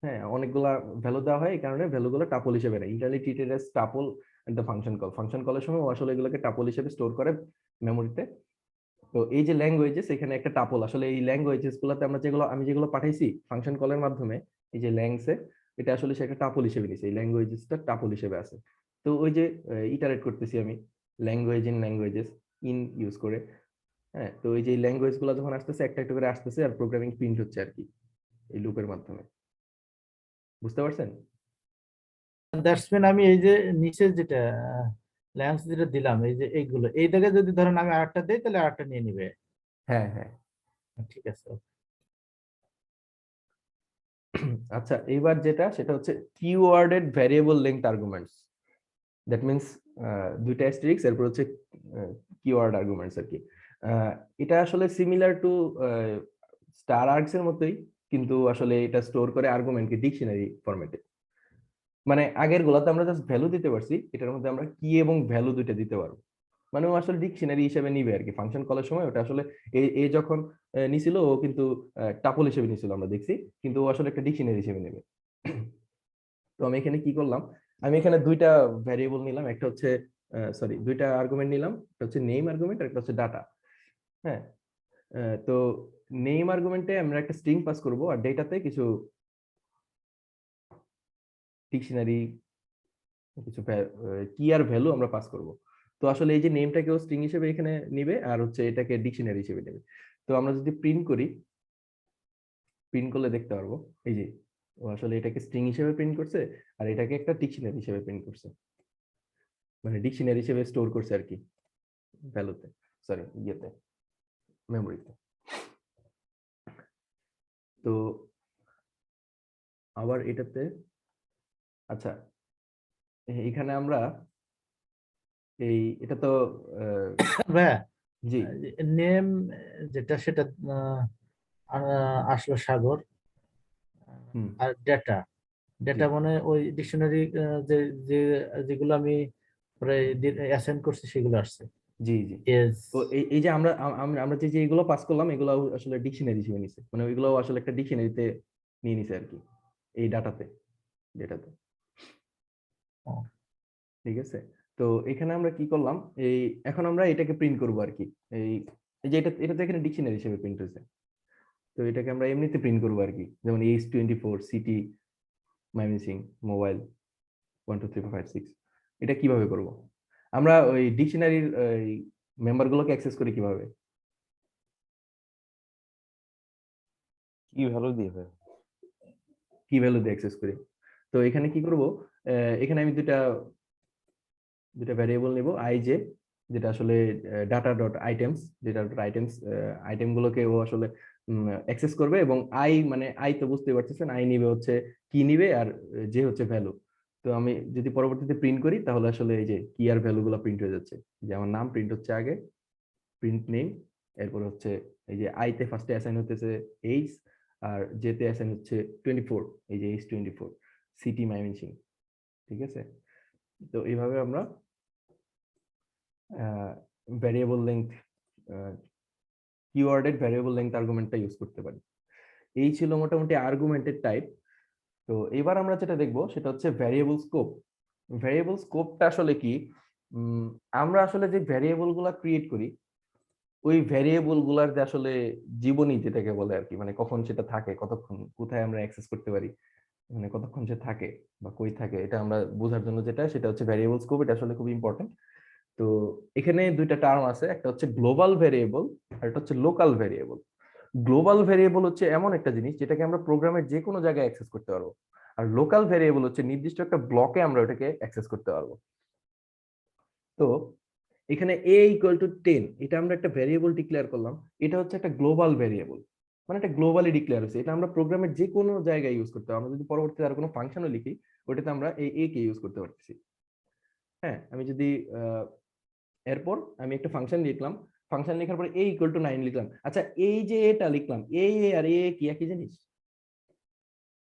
হ্যাঁ, অনেকগুলা ভ্যালু দেওয়া হয়, এই কারণে ভ্যালুগুলো টাপল হিসেবে নেয়, internally treated as tuple at the function কলের সময় ও আসলে এগুলোকে টাপল হিসেবে স্টোর করে মেমোরিতে। তো এই যে ল্যাঙ্গুয়েজেস, এখানে একটা টাপল, আসলে এই ল্যাঙ্গুয়েজেস গুলোতে আমি যেগুলো পাঠাইছি ফাংশন কলের মাধ্যমে, এই যে ল্যাংসে, এটা আসলে সে একটা টাপল হিসেবে নিছে, এই ল্যাঙ্গুয়েজেসটা টাপল হিসেবে আছে। তো ওই যে ইটারেট করতেছি আমি language in languages in use করে। হ্যাঁ, তো এই যে ল্যাঙ্গুয়েজ গুলো যখন আসতেছে একটা একটা করে আসতেছে, আর প্রোগ্রামিং প্রিন্ট হচ্ছে আর কি এই লুপের মাধ্যমে। বুঝতে পারছেন? দ্যাটস মিন আমি এই যে নিচে যেটা ল্যান্স যেটা দিলাম, এই যে এইগুলো এই জায়গায় যদি ধরেন আমি আরেকটা দিই তাহলে আরেকটা নিয়ে নিবে। হ্যাঁ হ্যাঁ। ঠিক আছে। আচ্ছা, এইবার যেটা সেটা হচ্ছে keyworded variable length arguments. That means দুইটা অ্যাস্টেরিক্স, এরপর হচ্ছে কিওয়ার্ড আর্গুমেন্টস আর কি। এটা আসলে সিমিলার টু স্টার আর্গস এর মতোই, কিন্তু আসলে এটা স্টোর করে আর্গুমেন্টকে ডিকশনারি ফরম্যাটে। মানে আগের গুলাতে আমরা জাস্ট ভ্যালু দিতে পারছি, এটার মধ্যে আমরা কি এবং ভ্যালু দুইটা দিতে পারবো। মানে ও আসলে ডিকশনারি হিসেবে নিবে আর কি, ফাংশন কলের সময় ওটা আসলে এ যখন নিছিল ও কিন্তু টাপল হিসেবে নিছিল আমরা দেখছি, কিন্তু ও আসলে একটা ডিকশনারি হিসেবে নেবে। তো আমি এখানে কি করলাম, আমি এখানে দুইটা ভ্যারিয়েবল নিলাম, একটা হচ্ছে সরি, দুইটা আর্গুমেন্ট নিলাম, একটা হচ্ছে নেম আর্গুমেন্ট আর একটা হচ্ছে ডাটা। হ্যাঁ, তো নেম আর্গুমেন্টে আমরা একটা স্ট্রিং পাস করব, আর ডেটাতে কিছু ডিকশনারি, কিছু কি আর ভ্যালু আমরা পাস করব। তো আসলে এই যে নেমটাকেও স্ট্রিং হিসেবে এখানে নিবে, আর হচ্ছে এটাকে ডিকশনারি হিসেবে নেবে। তো আমরা যদি প্রিন্ট করি, প্রিন্ট করলে দেখতে পারবো এই যে ও আসলে এটাকে স্ট্রিং হিসেবে প্রিন্ট করছে, আর এটাকে একটা ডিকশনারি হিসেবে প্রিন্ট করছে, মানে ডিকশনারি হিসেবে স্টোর করছে আর কি ভ্যালুতে, সরি ইয়েতে, মেমোরিতে। তো আবার এটাতে, আচ্ছা এখানে আমরা এটা তো ভাইয়া জি নেম যেটা সেটা আসলো সাগর, হুম আর ডেটা, জি ডেটা মানে ওই ডিকশনারি যে যে যেগুলো আমি পরে অ্যাসাইন করছি সেগুলো আসছে। জি জি। এস তো এই যে আমরা আমরা যে এগুলো পাস করলাম, এগুলো আসলে ডিকশনারি হিসেবে নিছে, মানে ওইগুলো আসলে একটা ডিকশনারিতে নিয়ে নিছে আর কি, এই ডেটাতে। ঠিক আছে। তো এখানে আমরা কি করলাম, এখন আমরা এটাকে প্রিন্ট করব আর কি, এই এই যে এটা তো এখানে ডিকশনারি হিসেবে প্রিন্ট হয়েছে, তো এটাকে আমরা এমনিতে প্রিন্ট করবো আর কি, যেমন H24 সিটি মাইমিসিং মোবাইল 12345 এটা কিভাবে করব? আমরা ওই ডিকশনারির মেম্বার গুলোকে অ্যাক্সেস করি কিভাবে? কি ভ্যালু দিয়ে ভাই? কি ভ্যালু দিয়ে অ্যাক্সেস করি? তো এখানে কি করব, এখানে আমি দুটা ভ্যারিয়েবল নিব, আইজে, যেটা আসলে ডাটা ডট আইটেমস, যেটা আইটেমস আইটেম গুলোকে ও আসলে অ্যাক্সেস করবে, এবং মানে আই তো বুঝতে পারতেছেন, আই নিবে হচ্ছে কি নিবে, আর যে হচ্ছে ভ্যালু। তো আমি যদি পরবর্তীতে প্রিন্ট করি, তাহলে আসলে এই যে কি আর ভ্যালু গুলো প্রিন্ট হয়ে যাচ্ছে, যে আমার নাম প্রিন্ট হচ্ছে আগে, প্রিন্ট নেম, এরপর হচ্ছে এই যে আইতে ফার্স্টে অ্যাসাইন হতেছে এইচ, আর জেতে অ্যাসাইন হচ্ছে 24, এই যে H24 সিটি মাইমিনসিং। ঠিক আছে। তো এইভাবে আমরা ভ্যারিয়েবল লেংথ, কিওয়ার্ডের ভ্যারিয়েবল লেংথ আর্গুমেন্টটা ইউজ করতে পারি। এই ছিল মোটামুটি আর্গুমেন্টের টাইপ। তো এবার আমরা যেটা দেখবো সেটা হচ্ছে ভ্যারিয়েবল স্কোপ। ভ্যারিয়েবল স্কোপটা আসলে কি, আমরা আসলে যে ভ্যারিয়েবল গুলা ক্রিয়েট করি, ওই ভ্যারিয়েবল গুলার যে আসলে জীবনী যেটাকে বলে আর কি, মানে কখন সেটা থাকে, কতক্ষণ, কোথায় আমরা অ্যাক্সেস করতে পারি, মানে কতক্ষণ সে থাকে বা কই থাকে, এটা আমরা বোঝার জন্য যেটা, সেটা হচ্ছে ভ্যারিয়েবল স্কোপ। এটা আসলে খুব ইম্পর্টেন্ট। তো এখানে দুইটা টার্ম আছে, একটা হচ্ছে গ্লোবাল ভ্যারিয়েবল আর একটা হচ্ছে লোকাল ভ্যারিয়েবল। গ্লোবাল ভ্যারিয়েবল হচ্ছে এমন একটা জিনিস যেটাকে আমরা প্রোগ্রামের যে কোনো জায়গায় অ্যাক্সেস করতে পারবো, আর লোকাল ভ্যারিয়েবল হচ্ছে নির্দিষ্ট একটা ব্লকে আমরা ওটাকে অ্যাক্সেস করতে পারবো। তো এখানে a = 10, এটা আমরা একটা ভ্যারিয়েবল ডিক্লেয়ার করলাম, এটা হচ্ছে একটা গ্লোবাল ভ্যারিয়েবল, মানে এটা গ্লোবালি ডিক্লেয়ার হয়েছে, এটা আমরা প্রোগ্রামের যে কোনো জায়গায় ইউজ করতে পারবো। আমরা যদি পরবর্তীতে আর কোনো ফাংশনও লিখি, ওটাতে আমরা এই a কে ইউজ করতে পারতেছি। হ্যাঁ, আমি যদি এরপর আমি একটা ফাংশন লিখলাম, ফাংশন লেখার পরে a = 9 লিখলাম। আচ্ছা, এই যে এটা লিখলাম, এ আর এ কি একই জিনিস?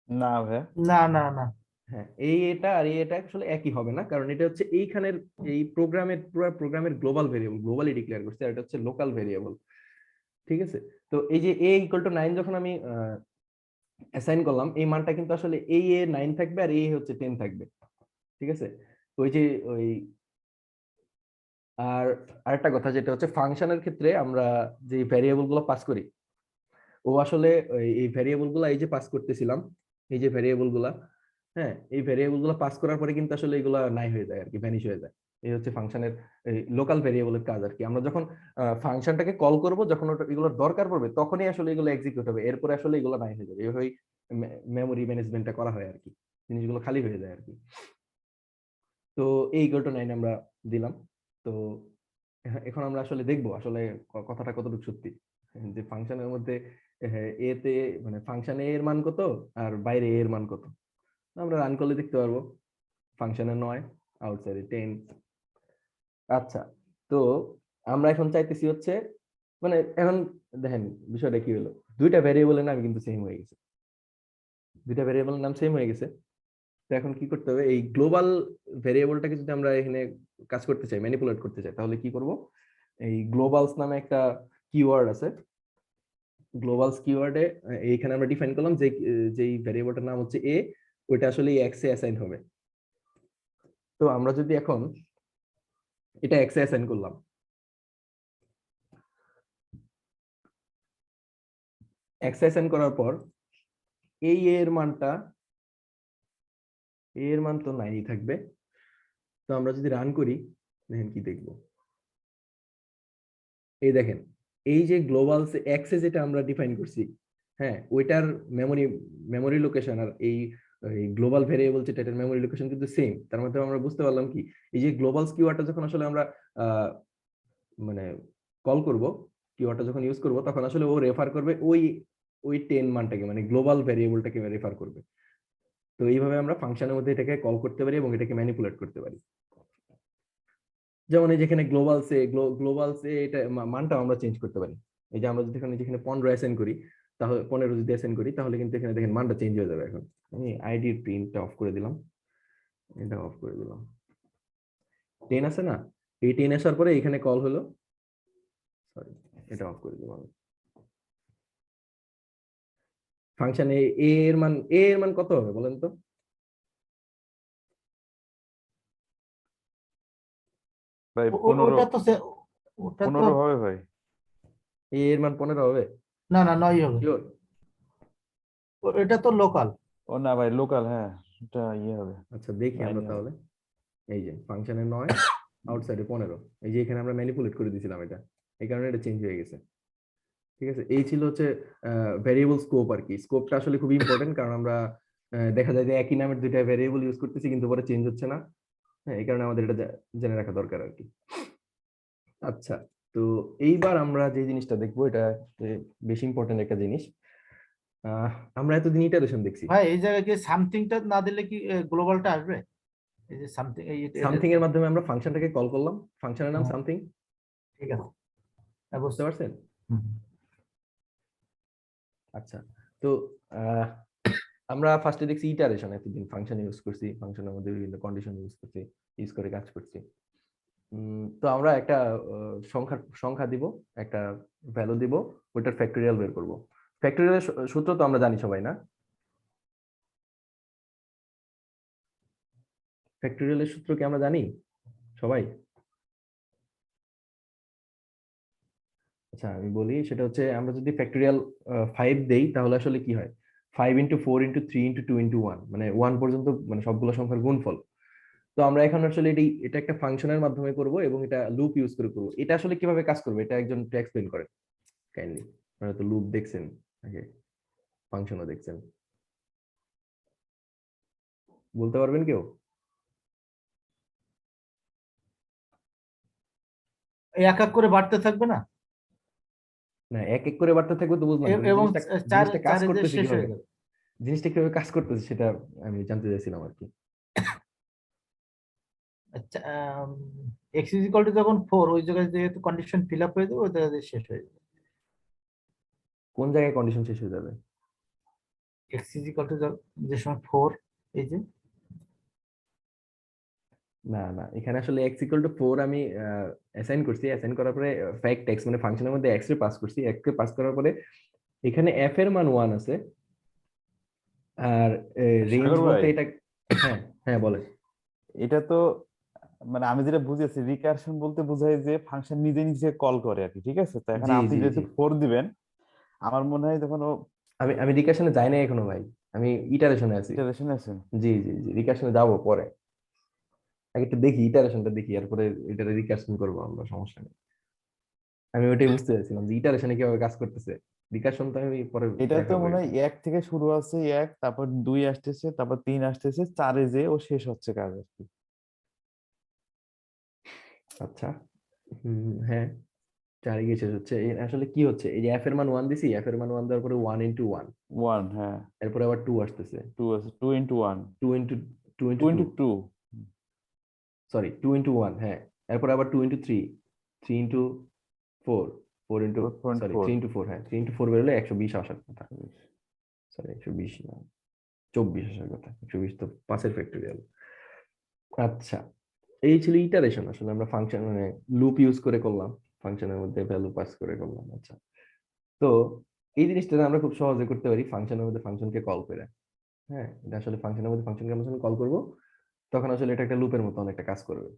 না ভাই, না না না, হ্যাঁ, এটা আর এটা আসলে একই হবে না, কারণ এটা হচ্ছে এইখানের এই প্রোগ্রামের পুরো প্রোগ্রামের গ্লোবাল ভেরিয়েবল, গ্লোবালি ডিক্লেয়ার করছে, আর এটা হচ্ছে লোকাল ভেরিয়েবল। ঠিক আছে। তো এই যে a = 9 যখন আমি অ্যাসাইন করলাম, এই মানটা কিন্তু আসলে এই এ 9 থাকবে, আর এই হচ্ছে 10 থাকবে। ঠিক আছে। ওই যে ওই আর আরেকটা কথা যেটা হচ্ছে, ফাংশনের ক্ষেত্রে আমরা যে ভ্যারিয়েবল গুলো পাস করি, ও আসলে এই ভ্যারিয়েবল গুলা এই যে পাস করতেছিলাম, এই যে ভ্যারিয়েবল গুলা, হ্যাঁ, এই ভ্যারিয়েবল গুলা পাস করার পরে কিন্তু আসলে এগুলা নাই হয়ে যায় আর কি, ভ্যানিশ হয়ে যায়। এই হচ্ছে ফাংশনের লোকাল ভ্যারিয়েবলের কাজ আর কি। আমরা যখন ফাংশনটাকে কল করব, যখন এগুলোর দরকার পড়বে, তখনই আসলে এগুলো এক্সিকিউট হবে, এরপরে আসলে এগুলো নাই হয়ে যাবে। এইভাবেই মেমোরি ম্যানেজমেন্টটা করা হয় আর কি, জিনিসগুলো খালি হয়ে যায় আর কি। তো a = 9 আমরা দিলাম। তো এখন আমরা আসলে দেখবো আসলে কথাটা কতটুকু সত্যি, যে ফাংশনের মধ্যে এতে, মানে ফাংশনে এর মান কত আর বাইরে এর মান কত। আমরা রান করলে দেখতে পারবো ফাংশনে 9, আউটসাইডে 10। আচ্ছা, তো আমরা এখন চাইতেছি হচ্ছে, মানে এখন দেখেন বিষয়টা কি হলো, দুইটা ভ্যারিয়েবলের নাম কিন্তু সেম হয়ে গেছে, দুইটা ভ্যারিয়েবলের নাম সেম হয়ে গেছে। তো এখন কি করতে হবে, এই গ্লোবাল ভ্যারিয়েবলটাকে যদি আমরা এখানে কাজ করতে চাই, ম্যানিপুলেট করতে চাই, তাহলে কি করব, এই গ্লোবালস নামে একটা কিওয়ার্ড আছে, গ্লোবালস কিওয়ার্ডে এইখানে আমরা ডিফাইন করলাম যে যেই ভ্যারিয়েবলটার নাম হচ্ছে এ, ওইটা আসলে এক্স এ অ্যাসাইন হবে। তো আমরা যদি এখন এটা এক্স এ অ্যাসাইন করলাম। এক্স অ্যাসাইন করার পর এই এর মানটা, এর মান তো নাই থাকবে। তো আমরা যদি রান করি দেখেন কি দেখবো, এই দেখেন এই যে গ্লোবাল এক্স এ যেটা আমরা ডিফাইন করছি, হ্যাঁ ওইটার মেমোরি লোকেশন আর এই গ্লোবাল ভেরিয়েবল যেটা এটার মেমোরি লোকেশন কিন্তু সেম। তার মাধ্যমে আমরা বুঝতে পারলাম কি, এই যে গ্লোবাল কিওয়ার্ডটা যখন আসলে আমরা মানে কল করব, কিওয়ার্ডটা যখন ইউজ করব, তখন আসলে ও রেফার করবে ওই ওই 10 মানটাকে, মানে গ্লোবাল ভেরিয়েবলটাকে রেফার করবে। তো এইভাবে আমরা ফাংশনের মধ্যে এটাকে কল করতে পারি এবং এটাকে ম্যানিপুলেট করতে পারি। যেমন এই যেখানে গ্লোবালসে এটা মানটা আমরা চেঞ্জ করতে পারি। এই যে আমরা যদি যেখানে 15 অ্যাসাইন করি, তাহলে 15 যদি অ্যাসাইন করি, তাহলে কিন্তু এখানে দেখেন মানটা চেঞ্জ হয়ে যাবে। এখন আমি আইডির প্রিন্টটা অফ করে দিলাম, এটা অফ করে দিলাম। 10 আছে না, এই 10 আসার পরে এখানে কল হলো, সরি এটা অফ করে দিলাম। ফাংশনে এ এর মান কত হবে বলেন তো? ভাই ওটা তো ওটা তো 15 হবে ভাই। এ এর মান 15 হবে? না না 9 হবে। শিওর? এটা তো লোকাল। ও না ভাই, লোকাল, হ্যাঁ এটা ইয়ে হবে, আচ্ছা দেখি আমরা 9 হবে। তাহলে। এই যে ফাংশনে 9, আউটসাইডে 15, এই যে এখানে আমরা ম্যানিপুলেট করে দিয়েছিলাম এটা, এই কারণে এটা চেঞ্জ হয়ে গেছে। ঠিক আছে, এই ছিল হচ্ছে ভেরিয়েবল স্কোপ আর কি। স্কোপটা আসলে খুব ইম্পর্টেন্ট, কারণ আমরা দেখা যায় যে একই নামের দুইটা ভেরিয়েবল ইউজ করতেছি কিন্তু পরে চেঞ্জ হচ্ছে না। হ্যাঁ, এই কারণে আমাদের এটা জেনে রাখা দরকার আর কি। আচ্ছা, তো এইবার আমরা যে জিনিসটা দেখবো, এটা বেশি ইম্পর্টেন্ট একটা জিনিস। আমরা এতদিন ইটারেশন দেখছি। ভাই এই জায়গায় কি সামথিংটা না দিলে কি গ্লোবালটা আসবে? এই যে সামথিং সামথিং এর মাধ্যমে আমরা ফাংশনটাকে কল করলাম, ফাংশনের নাম সামথিং। ঠিক আছে, হ্যাঁ, বুঝতে পারছেন? হুম। আচ্ছা, তো আমরা ফার্স্টে দেখছি ইটারেশন, এতদিন ফাংশন ইউজ করছি, ফাংশনের মধ্যে বিভিন্ন কন্ডিশন ইউজ করে কাজ করছি। তো আমরা একটা সংখ্যা দিব, একটা ভ্যালু দিব, ওটার ফ্যাক্টরিয়াল বের করব। ফ্যাক্টরিয়ালের সূত্র তো আমরা জানি সবাই, না? ফ্যাক্টরিয়ালের সূত্র কি আমরা জানি সবাই? আচ্ছা আমি বলি, সেটা হচ্ছে আমরা যদি ফ্যাক্টরিয়াল 5 দেই, তাহলে আসলে কি হয়, 5 × 4 × 3 × 2 × 1, মানে 1 পর্যন্ত, মানে সবগুলো সংখ্যার গুণফল। তো আমরা এখন আসলে এটা একটা ফাংশনের মাধ্যমে করব এবং এটা লুপ ইউজ করে করব। এটা আসলে কিভাবে কাজ করবে, এটা একজন এক্সপ্লেইন করেন কাইন্ডলি। আপনারা তো লুপ দেখছেন আগে, ফাংশনও দেখছেন, বলতে পারবেন কেউ? এক এক করে বাড়তে থাকবে না, না, এক এক করে বাড়তে থাকবে তো বুঝলাম, কিন্তু এবং জিনিসটা কাজ চারে যে করতেছে শেষ কিভাবে, হয়ে যাবে। জিনিসটা কিভাবে কাজ করতেছে সেটা আমি জানতে চাইছিলাম আর কি। আচ্ছা, এক্স ইজ ইকুয়াল টু যখন 4, ওই জায়গায় যেহেতু কন্ডিশন ফিল আপ হয়ে যাবে, ওই জায়গায় শেষ হয়ে যাবে। কোন জায়গায় কন্ডিশন শেষ হয়ে যাবে? এক্স ইজ ইকুয়াল টু যে সময় 4, এই যে না না, এখানে আসলে x = 4 আমি অ্যাসাইন করছি, অ্যাসাইন করার পরে ফ্যাক্ট x, মানে ফাংশনের মধ্যে x রে পাস করছি, x কে পাস করার পরে এখানে f এর মান 1 আছে, আর রেঞ্জ সাগর ভাই, বলতে এটা, হ্যাঁ হ্যাঁ বলেন। এটা তো মানে আমি যেটা বুঝেছি, রিকারশন বলতে বোঝায় যে ফাংশন নিজে নিজে কল করে আর কি, ঠিক আছে? তো এখন জি আপনি জি যেহেতু জি, 4 দিবেন, আমার মনে হয় যখন ও আমি রিকাশনে যাই না এখনো ভাই, আমি ইটারেশনে আছি। ইটারেশনে আছেন। জি জি জি, রিকাশনে যাবো পরে, আগে একটু দেখি ইটারেশনটা দেখি, এরপরে এটা রিকাশন করবো আমরা, সমস্যা নেই। আমি ওইটাই বুঝতে চাইছিলাম যে ইটারেশনে কিভাবে কাজ করতেছে, রিকাশন তো আমি পরে এটা তো দেখাবো মনে এটা। হয় 1 থেকে শুরু আছে, 1 তারপর 2 আসতেছে, তারপর 3 আসতেছে, 4-এ যে ও শেষ হচ্ছে কাজ আর কি। আচ্ছা, হ্যাঁ, 4 গিয়ে শেষ হচ্ছে। আসলে কি হচ্ছে, এই যে f এর মান 1 দিছি, f এর মান 1 দেওয়ার পরে 1 × 1, 1, হ্যাঁ, এরপরে আবার 2 আসতেছে, 2 আছে, 2 × 1, 2 × 2 × 2 2, × 2, সরি 2 × 1, হ্যাঁ, এরপর আবার 2 × 3, 3 × 4, 4 × সরি 3 × 4, হ্যাঁ 3 × 4 বেরোলে 120 আসার কথা, সরি 120 না, 24 আসার কথা, 120 তো 5 এর ফ্যাক্টরিয়াল। আচ্ছা, এই ছিল ইটারেশন, আসলে আমরা ফাংশন মানে লুপ ইউজ করে করলাম, ফাংশনের মধ্যে ভ্যালু পাস করে করলাম। আচ্ছা, তো এই জিনিসটা আমরা খুব সহজে করতে পারি ফাংশনের মধ্যে ফাংশনকে কল করে। হ্যাঁ, এটা আসলে ফাংশনের মধ্যে ফাংশনকে আমরা যখন কল করব, তখন আসলে এটা একটা লুপের মতো অনেকটা কাজ করবে।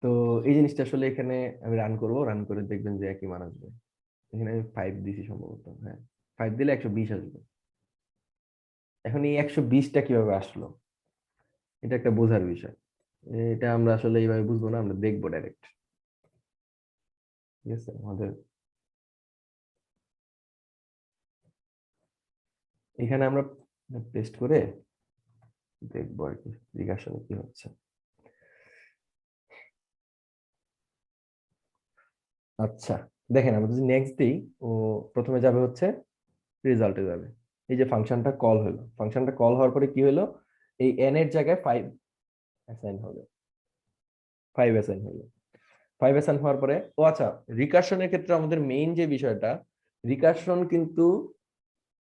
তো এই জিনিসটা আসলে এখানে আমি রান করব, রান করে দেখবেন যে একই মান আসবে। এখানে আমি 5 দিছি সম্ভবত, হ্যাঁ 5 দিলে 120 আসবে। এখন এই 120টা কিভাবে আসলো, এটা একটা বোঝার বিষয়। এটা আমরা আসলে এইভাবে বুঝবো না, আমরা দেখবো ডাইরেক্ট। ঠিক আছে, আমাদের এখানে আমরা পেস্ট করে দেখবো আর কি রিকার্শনে কি হচ্ছে। আচ্ছা, দেখেন আমরা যদি নেক্সট দিই, ও প্রথমে যাবে হচ্ছে রেজাল্টে যাবে। এই যে ফাংশনটা কল হলো, ফাংশনটা কল হওয়ার পরে কি হলো, এই n এর জায়গায় 5 অ্যাসাইন হবে, 5 অ্যাসাইন হলো। 5 অ্যাসাইন হওয়ার পরে ও আচ্ছা, রিকার্শনের ক্ষেত্রে আমাদের মেইন যে বিষয়টা, রিকার্শন কিন্তু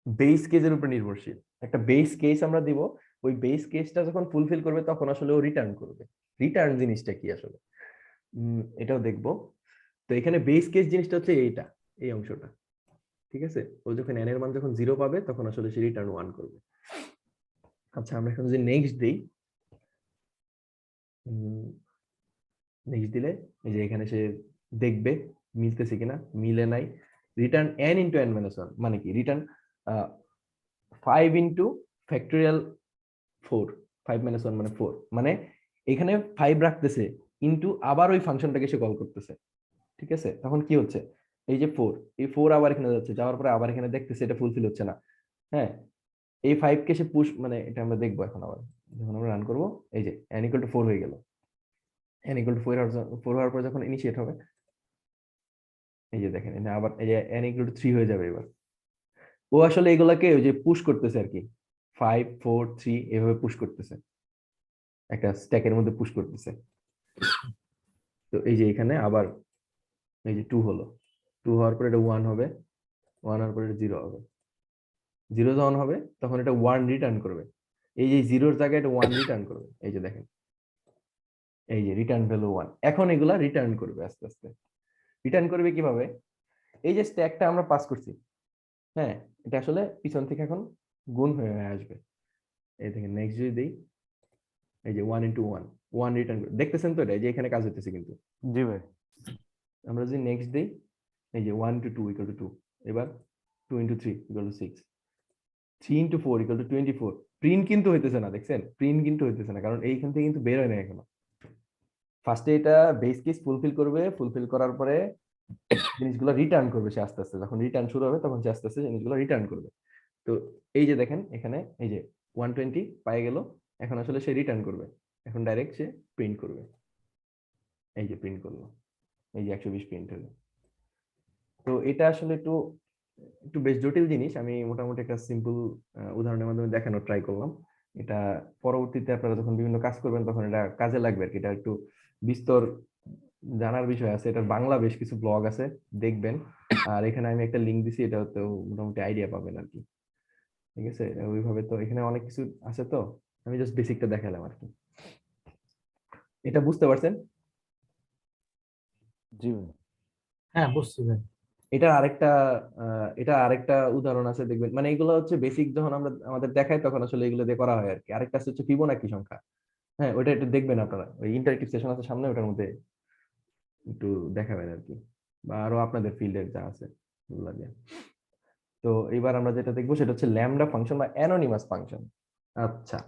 বেস কেসের উপর নির্ভরশীল। একটা বেস কেস আমরা দিব, ওই বেস কেসটা যখন ফুলফিল করবে তখন আসলে ও রিটার্ন করবে। রিটার্ন জিনিসটা কি আসলে, এটাও দেখবো। তো এখানে বেস কেস জিনিসটা হচ্ছে এইটা, এই অংশটা। ঠিক আছে, ও যখন n এর মান যখন 0 পাবে তখন আসলে সে রিটার্ন 1 করবে। আচ্ছা, আমরা এখন যদি নেক্সট দেই, নেক্সট দিলে এই যে এখানে সে দেখবে মিলতেছে কিনা, মিলে নাই। Return n into n minus 1 মানে কি, রিটার্ন 5 ইন্টু ফ্যাক্টোরিয়াল 4, 5 মাইনাস 1 মানে 4, মানে এখানে 5 রাখতেছে ইন্টু আবার ওই ফাংশনটাকে সে কল করতেছে। ঠিক আছে, তখন কি হচ্ছে, এই যে 4, এই 4 আবার এখানে যাচ্ছে, যাওয়ার পরে আবার এখানে দেখতেছে এটা ফুলফিল হচ্ছে না। হ্যাঁ, এই 5 কে সে পুশ, মানে এটা আমরা দেখবো এখন আবার যখন আমরা রান করব। এই যে n ইকুয়াল টু 4 হয়ে গেল, n ইকুয়াল টু 4 হওয়ার পর যখন ইনিশিয়েট হবে, এই যে দেখেন এটা আবার এই যে n ইকুয়াল টু 3 হয়ে যাবে এবার। ও আসলে এগুলাকে ওই যে পুশ করতেছে আর কি, 5 4 3 এভাবে পুশ করতেছে, একটা স্ট্যাকের মধ্যে পুশ করতেছে। তো এই যে এখানে আবার এই যে 2 হলো, 2 হওয়ার পরে এটা 1 হবে, 1 হওয়ার পরে এটা 0 হবে। 0 যখন হবে তখন এটা 1 রিটার্ন করবে, এই যে 0-র জায়গায় এটা 1 রিটার্ন করবে। এই যে দেখেন, এই যে রিটার্ন ভ্যালু 1। এখন এগুলা রিটার্ন করবে আস্তে আস্তে। রিটার্ন করবে কিভাবে, এই যে স্ট্যাকটা আমরা পাস করছি, হ্যাঁ এটা আসলে পিছন থেকে এখন গুণ হয়ে আসবে। এই দেখেন নেক্সট যদি দেই, এই যে 1 ইন্টু 1, 1 রিটার্ন করে, দেখতেছেন তো এটা, এই যে এখানে কাজ হইতেছে কিন্তু। জি ভাই। আমরা যদি নেক্সট দেই, এই যে 1 ইন্টু 2 ইকুয়াল টু 2, এবার 2 into 3 equal to 6, 3 into 4 equal to 24। Print কিন্তু হইতেছে না, দেখছেন প্রিন্ট কিন্তু হইতেছে না, কারণ এইখান থেকে কিন্তু বের হয় না এখনো। ফার্স্টে এটা বেস কেস ফুলফিল করবে, ফুলফিল করার পরে জিনিসগুলো রিটার্ন করবে সে আস্তে আস্তে, যখন রিটার্ন শুরু হবে তখন সে আস্তে আস্তে জিনিসগুলো রিটার্ন করবে। তো এই যে দেখেন এখানে এই যে 120 পাই গেল, এখন আসলে সে রিটার্ন করবে, এখন ডাইরেক্ট সে প্রিন্ট করবে। এই যে প্রিন্ট করলো, এই যে 120 প্রিন্ট হলো। তো এটা আসলে একটু একটু বেশ জটিল জিনিস, আমি মোটামুটি একটা সিম্পল উদাহরণের মাধ্যমে দেখানোর ট্রাই করলাম। এটা পরবর্তীতে আপনারা যখন বিভিন্ন কাজ করবেন তখন এটা কাজে লাগবে আর কি। এটা একটু বিস্তর জানার বিষয় আছে, এটার বাংলা বেশ কিছু ব্লগ আছে, দেখবেন। আর এখানে আমি একটা লিংক দিছি, এটা তো মোটামুটি আইডিয়া পাবেন আর কি। ঠিক আছে, ওইভাবে তো এখানে অনেক কিছু আছে, তো আমি জাস্ট বেসিকটা দেখালাম আর কি। এটা বুঝতে পারছেন? জি ভাই। হ্যাঁ, বুঝছি ভাই। এটা আরেকটা উদাহরণ আছে, দেখবেন মানে এগুলো হচ্ছে বেসিক, যখন আমরা আমাদের দেখাই তখন আসলে এগুলো দিয়ে করা হয় আর কি। আরেকটা আছে হচ্ছে ফিবোনাকি সংখ্যা, হ্যাঁ ওইটা একটু দেখবেন আপনারা, ওই ইন্টারেক্টিভ সেশন আছে সামনে, ওটার মধ্যে একটু দেখাবেন আর কি, বা আরো আপনাদের ফিল্ডের যা আছে ওগুলা দিয়ে। তো এবার আমরা যেটা দেখবো সেটা হচ্ছে ল্যামডা ফাংশন বা অ্যানোনিমাস ফাংশন। আচ্ছা,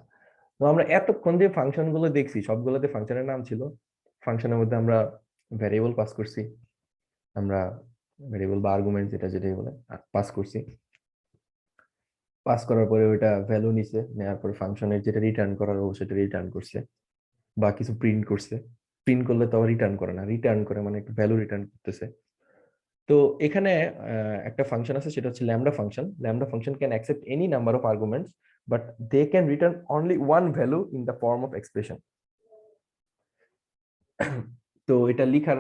তো আমরা এতক্ষণ যে ফাংশন গুলো দেখছি সবগুলোতে ফাংশনের নাম ছিল। ফাংশনের মধ্যে আমরা ভ্যারিয়েবল পাস করছি, আমরা ভ্যারিয়েবল বা আর্গুমেন্ট যেটাই বলে পাস করছি। পাস করার পরে ওইটা ভ্যালু নিছে, নেওয়ার পরে ফাংশনের যেটা রিটার্ন করার ও সেটা রিটার্ন করছে, বা কিছু প্রিন্ট করছে। প্রিন্ট করলে তো রিটার্ন করে না, রিটার্ন করে মানে একটা ভ্যালু রিটার্ন করতেছে। তো এখানে একটা ফাংশন আছে, সেটা হচ্ছে lambda function. Lambda function can accept any number of arguments, but they can return only one value in the form of expression. তো এটা লিখার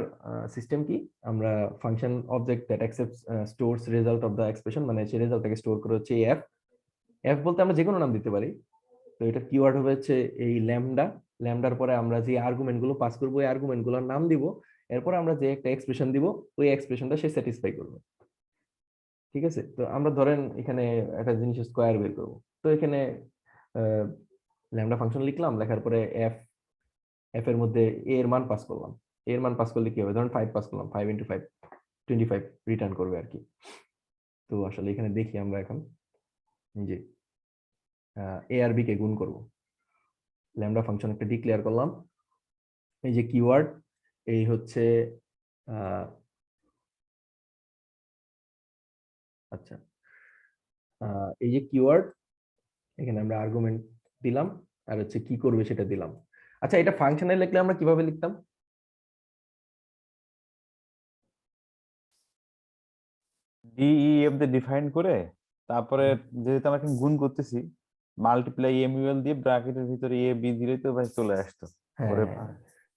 সিস্টেম কি, আমরা function object that accepts stores result of the expression, মানে সেই রেজাল্টটাকে store করে হচ্ছে F. F বলতে আমরা যে কোনো নাম দিতে পারি। তো এটা কিওয়ার্ড হবে হচ্ছে এই ল্যামডা। ল্যামডার পরে আমরা যে আর্গুমেন্ট গুলো পাস করবো, ওই আর্গুমেন্ট গুলোর নাম দিব, এরপর আমরা যে একটা এক্সপ্রেশন দিব, ওই এক্সপ্রেশনটা সে স্যাটিসফাই করবে। ঠিক আছে, তো আমরা ধরেন এখানে একটা জিনিসের স্কোয়ার বের করবো, তো এখানে ল্যামডা ফাংশন লিখলাম, লেখার পরে এফ, এফ এর মধ্যে এ এর মান পাস করলাম, এর মান পাস করলে কি হবে, ধরুন 5 পাস করলাম, 5 × 5 25 রিটার্ন করবে আর কি। তো আসলে এখানে দেখি আমরা এখন যে এ আর বি কে গুণ করব, ল্যামডা ফাংশন একটা ডিক্লেয়ার করলাম, এই যে কিওয়ার্ড, এই হচ্ছে আচ্ছা এই যে কিওয়ার্ড, এখানে আমরা আর্গুমেন্ট দিলাম, আর হচ্ছে কি করবে সেটা দিলাম। আচ্ছা, এটা ফাংশনে লিখলে আমরা কিভাবে লিখতাম? ডিইএফ দিয়ে ডিফাইন করে তারপরে যেহেতু আমরা এখন গুণ করতেছি মাল্টিপ্লাই এমইউএল দিয়ে ব্র্যাকেটের ভিতরে এ বি দিলেই তো ভাই চলে আসতো। ওরে হ্যাঁ, ভাই,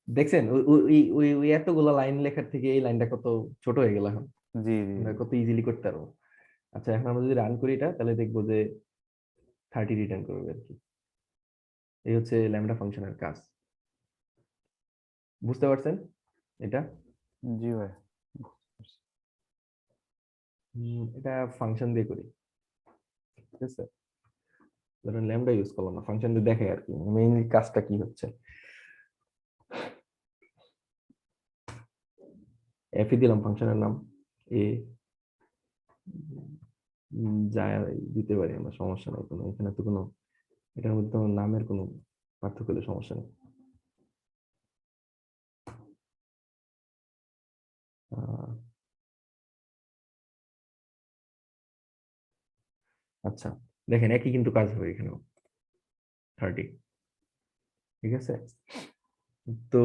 দেখছেন ওই এতগুলো লাইন লেখার থেকে এই লাইনটা কত ছোট হয়ে গেল এখন, জি জি আমরা জি। কত ইজিলি করতে পারবো। আচ্ছা, এখন আমরা যদি রান করি এটা, তাহলে দেখবো যে 30 রিটার্ন করবে আর কি। এই হচ্ছে ল্যামডা ফাংশনের কাজ, বুঝতে পারছেন এটা? জি ভাই। এটা ফাংশন দিয়ে করি, ঠিক আছে? ধরেন ল্যামডা ইউজ করলাম না, ফাংশন দিয়ে দেখে আর কি মেইনলি কাজটা কি হচ্ছে। এফ দিলাম ফাংশনের নাম, এ যা দিতে পারি আমরা, সমস্যা নাই কোনো, এখানে তো কোনো, এটার মধ্যে তো নামের কোনো পার্থক্য হলে সমস্যা নেই। আচ্ছা, দেখেন একই কিন্তু কাজ হবে এখানেও, 30, ঠিক আছে? তো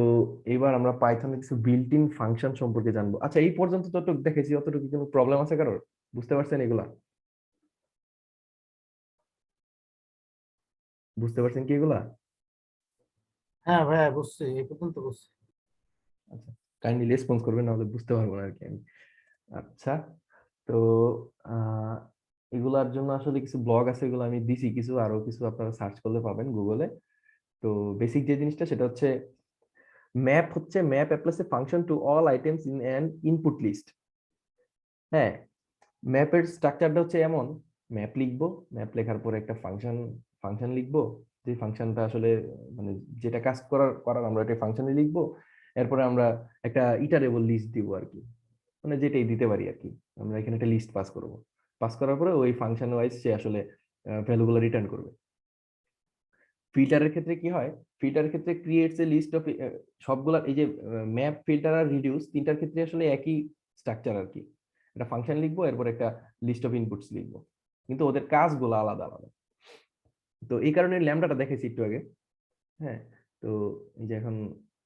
এবার আমরা পাইথনে কিছু বিল্ট ইন ফাংশন সম্পর্কে জানবো। আচ্ছা, এই পর্যন্ত যতটুকু দেখেছি অতটুকু কোনো প্রবলেম আছে কারোর? বুঝতে পারছেন এগুলা? বুঝতে পারছেন কি এগুলা? হ্যাঁ ভাইয়া বুঝছি, এই পর্যন্ত বুঝছি। আচ্ছা, কাইন্ডলি রেসপন্স করবেন, নাহলে বুঝতে পারবো না আর কি আমি। আচ্ছা, তো আহ এগুলার জন্য আসলে কিছু ব্লগ আছে, এগুলো আমি দিছি কিছু, আরো কিছু আপনারা সার্চ করলে পাবেন গুগলে। তো বেসিক যে জিনিসটা সেটা হচ্ছে map applies a function to all items in an input list. হ্যাঁ, ম্যাপের স্ট্রাকচারটা হচ্ছে এমন, ম্যাপ লিখবো, ম্যাপ লেখার পরে একটা ফাংশন লিখবো, যে ফাংশনটা আসলে মানে যেটা কাজ করার করার আমরা একটা ফাংশনে লিখবো, এরপরে আমরা একটা ইটারেবল লিস্ট দিব আর কি, মানে যেটাই দিতে পারি আর কি। আমরা এখানে একটা লিস্ট পাস করব, পাস করার পরে ওই ফাংশন ওয়াইজ সে আসলে ভ্যালুগুলো রিটার্ন করবে। ফিল্টারের ক্ষেত্রে কি হয়, ফিল্টারের ক্ষেত্রে ক্রিয়েটস এ লিস্ট অফ, সবগুলা এই যে ম্যাপ, ফিল্টার আর রিডিউস তিনটার ক্ষেত্রে আসলে একই স্ট্রাকচার আর কি। একটা ফাংশন লিখবো, এরপর একটা লিস্ট অফ ইনপুটস লিখবো, কিন্তু ওদের কাজগুলো আলাদা আলাদা। তো এই কারণে ল্যামডাটা দেখেছি একটু আগে। হ্যাঁ, তো এই যে এখন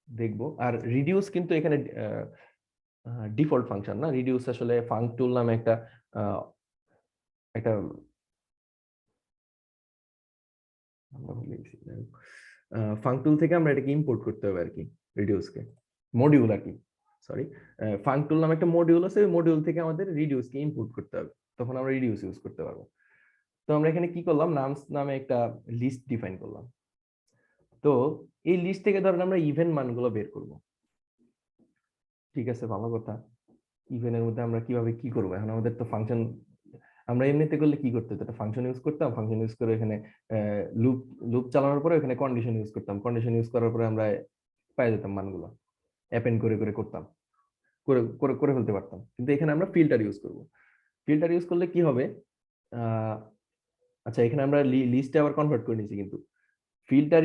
দেখবো। আর রিডিউস কিন্তু এখানে ডিফল্ট ফাংশন না, রিডিউস আসলে ফাংটুল নামে একটা আহ, একটা ফাংটুল থেকে আমরা এটাকে ইম্পোর্ট করতে হবে আর কি, রিডিউসকে, মডিউল আর কি, সরি। ফাংটুল নামে একটা মডিউল আছে, ওই মডিউল থেকে আমাদের রিডিউসকে ইম্পোর্ট করতে হবে, তখন আমরা রিডিউস ইউজ করতে পারবো। তো আমরা এখানে কি করলাম, নামস নামে একটা লিস্ট ডিফাইন করলাম। তো এই লিস্ট থেকে ধরেন আমরা ইভেন মানগুলো বের করব, ঠিক আছে? ভালো কথা। ইভেনের মধ্যে আমরা কিভাবে কি করবো, এখন আমাদের তো ফাংশন, আমরা এমনিতে করলে কি করতে হতো, একটা ফাংশন ইউজ করতাম, ফাংশন ইউজ করে এখানে লুপ লুপ চালানোর পরে এখানে কন্ডিশন ইউজ করতাম, কন্ডিশন ইউজ করার পরে আমরা পেয়ে যেতাম মানগুলো, অ্যাপেন্ড করে করে করতাম, করে করে করে ফেলতে পারতাম। কিন্তু এখানে আমরা ফিল্টার ইউজ করব। ফিল্টার ইউজ করলে কি হবে, আহ আচ্ছা, এখানে আমরা লিস্টে আবার কনভার্ট করে নিয়েছি, কিন্তু ফিল্টার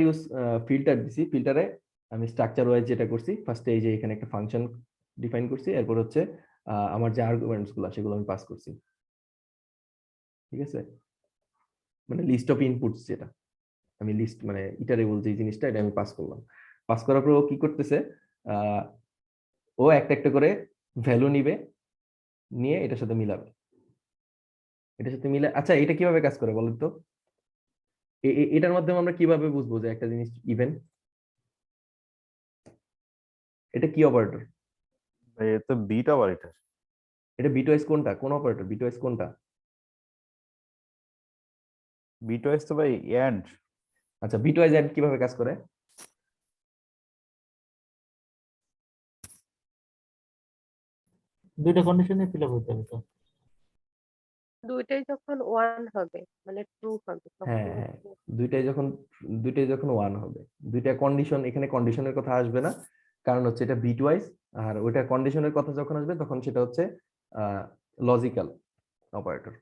দিছি, ফিল্টারে আমি স্ট্রাকচার ওয়াইজ যেটা করছি, ফার্স্টে এই যে এখানে একটা ফাংশন ডিফাইন করছি, এরপর হচ্ছে আমার যে আর্গুমেন্টস গুলো সেগুলো আমি পাস করছি, ঠিক আছে? মানে লিস্ট অফ ইনপুটস যেটা, আমি লিস্ট মানে ইটারেবল যে জিনিসটা, এটা আমি পাস করলাম। পাস করার পর ও কি করতেছে, আহ ও একটা একটা করে ভ্যালু নিবে, নিয়ে এটার সাথে মিলাবে, এটার সাথে মিলে। আচ্ছা, এটা কিভাবে কাজ করে বলেন তো? এটার মাধ্যমে আমরা কিভাবে বুঝবো যে একটা জিনিস ইভেন? এটা কি অপারেটর? ভাই এ তো বিট অপারেটর। এটা বিটওয়াইজ কোনটা, কোন অপারেটর, বিটওয়াইজ কোনটা? বিটওয়াইজ তো ভাই এন্ড। আচ্ছা, বিটওয়াইজ এন্ড কিভাবে কাজ করে? দুইটা কন্ডিশনে ফিল আপ হইতে হবে তো। দুইটাই যখন ওয়ান হবে মানে ট্রু হবে তখন হ্যাঁ হ্যাঁ, হচ্ছে দুইটাই যখন ওয়ান হবে, দুইটা কন্ডিশন, এখানে কন্ডিশনের কথা আসবে না, কারণ হচ্ছে এটা বিট ওয়াইজ, আর ওইটা কন্ডিশনের কথা যখন আসবে তখন সেটা হচ্ছে লজিক্যাল অপারেটর।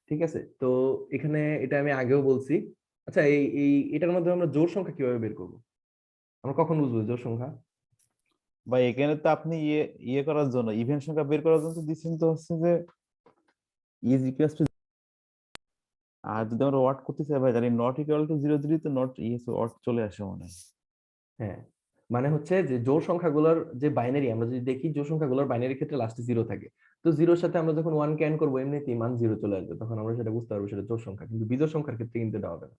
ঠিক আছে, তো এখানে এটা আমি আগেও বলছি। আচ্ছা, এই এটার মধ্যে আমরা জোড় সংখ্যা কিভাবে বের করব? আমরা কখন বুঝবো জোড় সংখ্যা? বা এখানে তো আপনি ইয়ে করার জন্য ইভেন্ট সংখ্যা বের করার জন্য দিচ্ছেন তো হচ্ছে যে ইজ ইকুয়াল টু, আর যদি আমরা ওয়াট করতে চাই ভাই তাহলে নট ইকুয়াল টু 0 তো নট ইয়েস ওয়াট চলে আসে মনে হয়। হ্যাঁ, মানে হচ্ছে যে জোড় সংখ্যাগুলোর যে বাইনারি, আমরা যদি দেখি জোড় সংখ্যাগুলোর বাইনারি ক্ষেত্রে লাস্টে 0 থাকে। তো 0-র সাথে আমরা যখন 1 কে অ্যাড করবো এমনিতেই মান 0 চলে আসবে, তখন আমরা সেটা বুঝতে পারবো সেটা জোড় সংখ্যা। কিন্তু বিজোড় সংখ্যার ক্ষেত্রে কিন্তু এটা হবে না,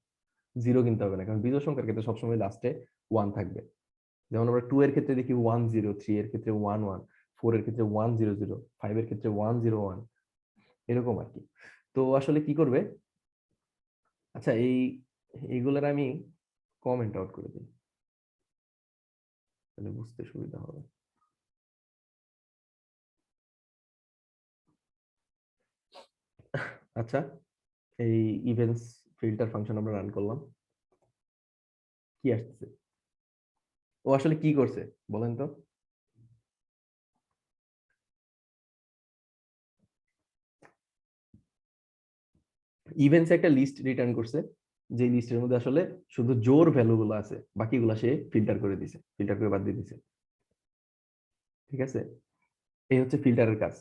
0 কিনতে হবে না, কারণ বিজোড় সংখ্যার ক্ষেত্রে সবসময় লাস্টে 1 থাকবে। যেমন আমরা 2 এর ক্ষেত্রে দেখি 1 0, 3 এর ক্ষেত্রে 1 1, 4 এর ক্ষেত্রে 1 0 0, 5 এর ক্ষেত্রে 1 0 1, এরকম আর কি। তো আসলে কি করবে, আচ্ছা এইগুলোর আমি কমেন্ট আউট করে দিই, তাহলে বুঝতে সুবিধা হবে। আচ্ছা, এই ইভেন্টস ফিল্টার ফাংশন আমরা রান করলাম, কি আসছে? ও আসলে কি করছে বলেন তো? ইভেন্টস একটা লিস্ট রিটার্ন করছে, যে লিস্টের মধ্যে আসলে শুধু জোর ভ্যালু গুলো আছে, বাকিগুলো সে ফিল্টার করে দিছে, ফিল্টার করে বাদ দিয়ে দিছে। ঠিক আছে, এই হচ্ছে ফিল্টারের কাজ।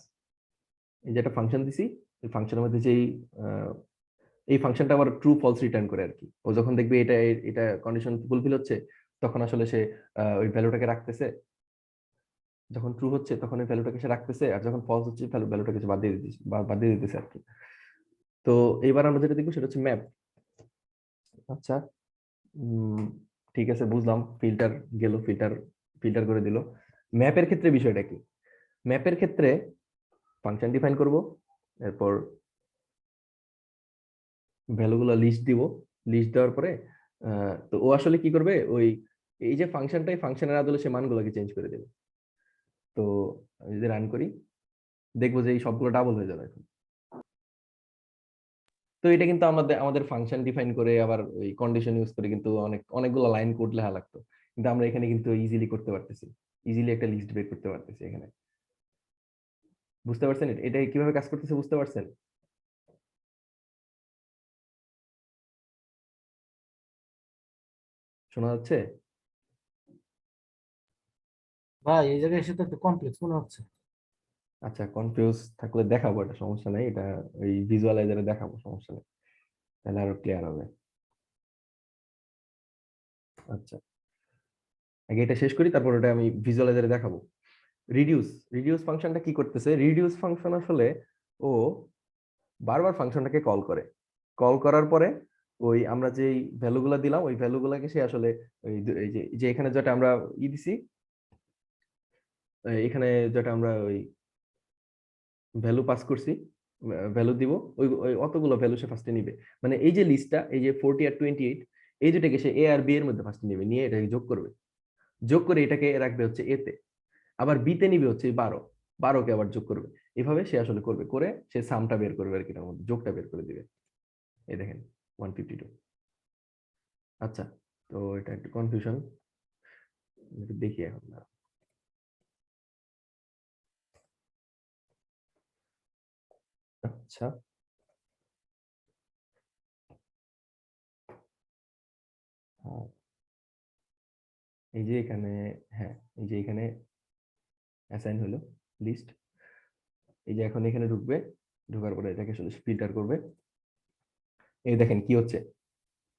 এই যে একটা ফাংশন দিছি, এই ফাংশনের মধ্যে যেই এই ফাংশনটা আবার ট্রু ফলস রিটার্ন করে আর কি। ও যখন দেখবে এটা এটা কন্ডিশন ফুলফিল হচ্ছে, তখন আসলে সে ওই ভ্যালুটাকে রাখতেছে, যখন ট্রু হচ্ছে তখন ওই ভ্যালুটাকে সে রাখতেছে, আর যখন ফলস হচ্ছে ভ্যালুটাকে সে বাদ দিয়ে দিতেছে, বাদ দিয়ে দিতেছে আর কি। তো এবার আমরা যেটা দেখবো সেটা হচ্ছে ম্যাপ। আচ্ছা, উম, ঠিক আছে, বুঝলাম, ফিল্টার গেল, ফিল্টার ফিল্টার করে দিল। ম্যাপের ক্ষেত্রে বিষয়টা কি? ম্যাপের ক্ষেত্রে ফাংশন ডিফাইন করব, এরপর ভ্যালুগুলো লিস্ট দিব, লিস্ট দেওয়ার পরে তো ও আসলে কি করবে, ওই এই যে ফাংশনটাই ফাংশনের আদলে সে মানগুলোকে চেঞ্জ করে দেবে। তো আমি যদি রান করি দেখবো যে এই সবগুলো ডাবল হয়ে যাবে এখন। তো এটা কিন্তু আমাদের আমাদের ফাংশন ডিফাইন করে আবার ওই কন্ডিশন ইউজ করে কিন্তু অনেকগুলো লাইন কোড লেখা লাগতো, কিন্তু আমরা এখানে কিন্তু ইজিলি করতে পারতেছি, ইজিলি একটা লিস্ট বের করতে পারতেছি এখানে। বুঝতে পারছেন এটা কিভাবে কাজ করতেছে? বুঝতে পারছেন? শোনা যাচ্ছে? ভাই এই জায়গায় এসে তো একটু কমপ্লেক্স মনে হচ্ছে। আচ্ছা, কনফিউজ থাকলে দেখাবো, এটা সমস্যা নেই, এটা ওই ভিজুয়ালাইজারে দেখাবো, সমস্যা নেই, তাহলে আরো ক্লিয়ার হবে। আচ্ছা, আগে এটা শেষ করি, তারপর ওটা আমি ভিজুয়ালাইজারে দেখাবো। রিডিউস, রিডিউস ফাংশনটা কি করতেছে? রিডিউস ফাংশন আসলে ও বারবার ফাংশনটাকে কল করে, কল করার পরে ওই আমরা যে ভ্যালুগুলো দিলাম ওই ভ্যালুগুলোকে সে আসলে এই যে এখানে যেটা আমরা দিছি, এখানে যেটা আমরা ওই ভ্যালু পাস করছি, ভ্যালু দিব, ওই অতগুলো ভ্যালু সে ফার্স্টে নিবে। মানে এই যে লিস্টটা, এই যে 40 আর 28, এই দুটাকে সে এ আর বি এর মধ্যে ফার্স্টে নিবে, নিয়ে এটাকে যোগ করবে, যোগ করে এটাকে রাখবে হচ্ছে এতে, আবার বিতে নিবে হচ্ছে 12, 12কে আবার যোগ করবে। এভাবে সে আসলে করবে, করে সে সামটা বের করবে আর কি, তার মধ্যে যোগটা বের করে দিবে। এই দেখেন 152। আচ্ছা, তো এটা একটু কনফিউশন, দেখি এখন না। আচ্ছা, হ্যাঁ, এই যে এখানে, হ্যাঁ, এই যে এখানে অ্যাসাইন হলো লিস্ট, এই যে এখন এখানে ঢুকবে, ঢোকার পরে এটাকে আসলে ফিল্টার করবে। এই দেখেন কি হচ্ছে,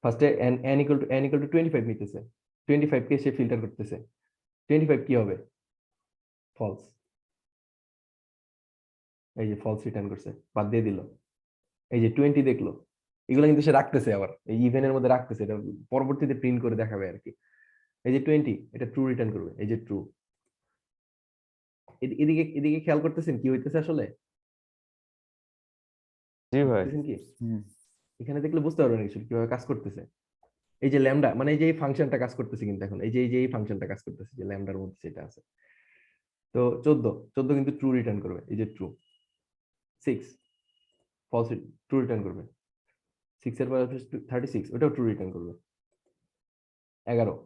ফার্স্টে n ইকুয়াল টু 25 নিতেছে, 25 কে সে ফিল্টার করতেছে, 25 কি হবে? ফলস, এই যে ফলস রিটার্ন করছে, বাদ দিয়ে দিল। এই যে 20 দেখলো, এগুলো কিন্তু সে রাখতেছে, আবার এই ইভেন্টের মধ্যে রাখতেছে, এটা পরবর্তীতে প্রিন্ট করে দেখাবে আর কি। এই যে 20, এটা ট্রু রিটার্ন করবে, এই যে ট্রু। এদিকে এদিকে খেয়াল করতেছেন কি হইতেছে আসলে? জি ভাই। বুঝতেছেন কি? হুম। এখানে দেখলে বুঝতে পারবেন actually কিভাবে কাজ করতেছে। এই যে ল্যামডা, মানে এই যে এই ফাংশনটা কাজ করতেছে কিন্তু এখন, এই যে এই ফাংশনটা কাজ করতেছে, যে ল্যামডার মধ্যে সেটা আছে। তো 14 কিন্তু ট্রু রিটার্ন করবে, এই যে ট্রু। 6 ফলস, ট্রু রিটার্ন করবে। 6 এর পরে 36, ওটাও ট্রু রিটার্ন করবে। 11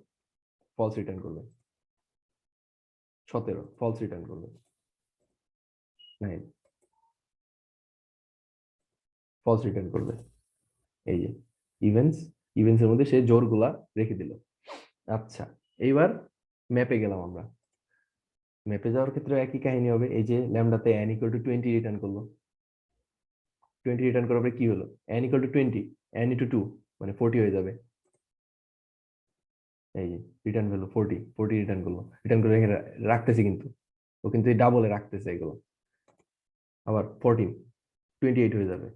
ফলস রিটার্ন করবে। 17 ফলস রিটার্ন করবে। 9 ফলস রিটার্ন করবে। এই যে ইভেন্টস এর মধ্যে সে জোরগুলা রেখে দিল। আচ্ছা, এইবার ম্যাপে গেলাম আমরা। ম্যাপে যাওয়ার ক্ষেত্রে একই কাহিনী হবে। এই যে ল্যামডাতে n = 20 রিটার্ন করলো। 20 রিটার্ন করার পরে কি হলো? n = 20, n * 2 মানে 40 হয়ে যাবে। এই যে রিটার্ন ভ্যালু 40 রিটার্ন করলো। রিটার্ন করে এখানে রাখতেছে, কিন্তু ও কিন্তু এই ডাবলে রাখতেছে এগুলো। আবার 14 28 হয়ে যাবে।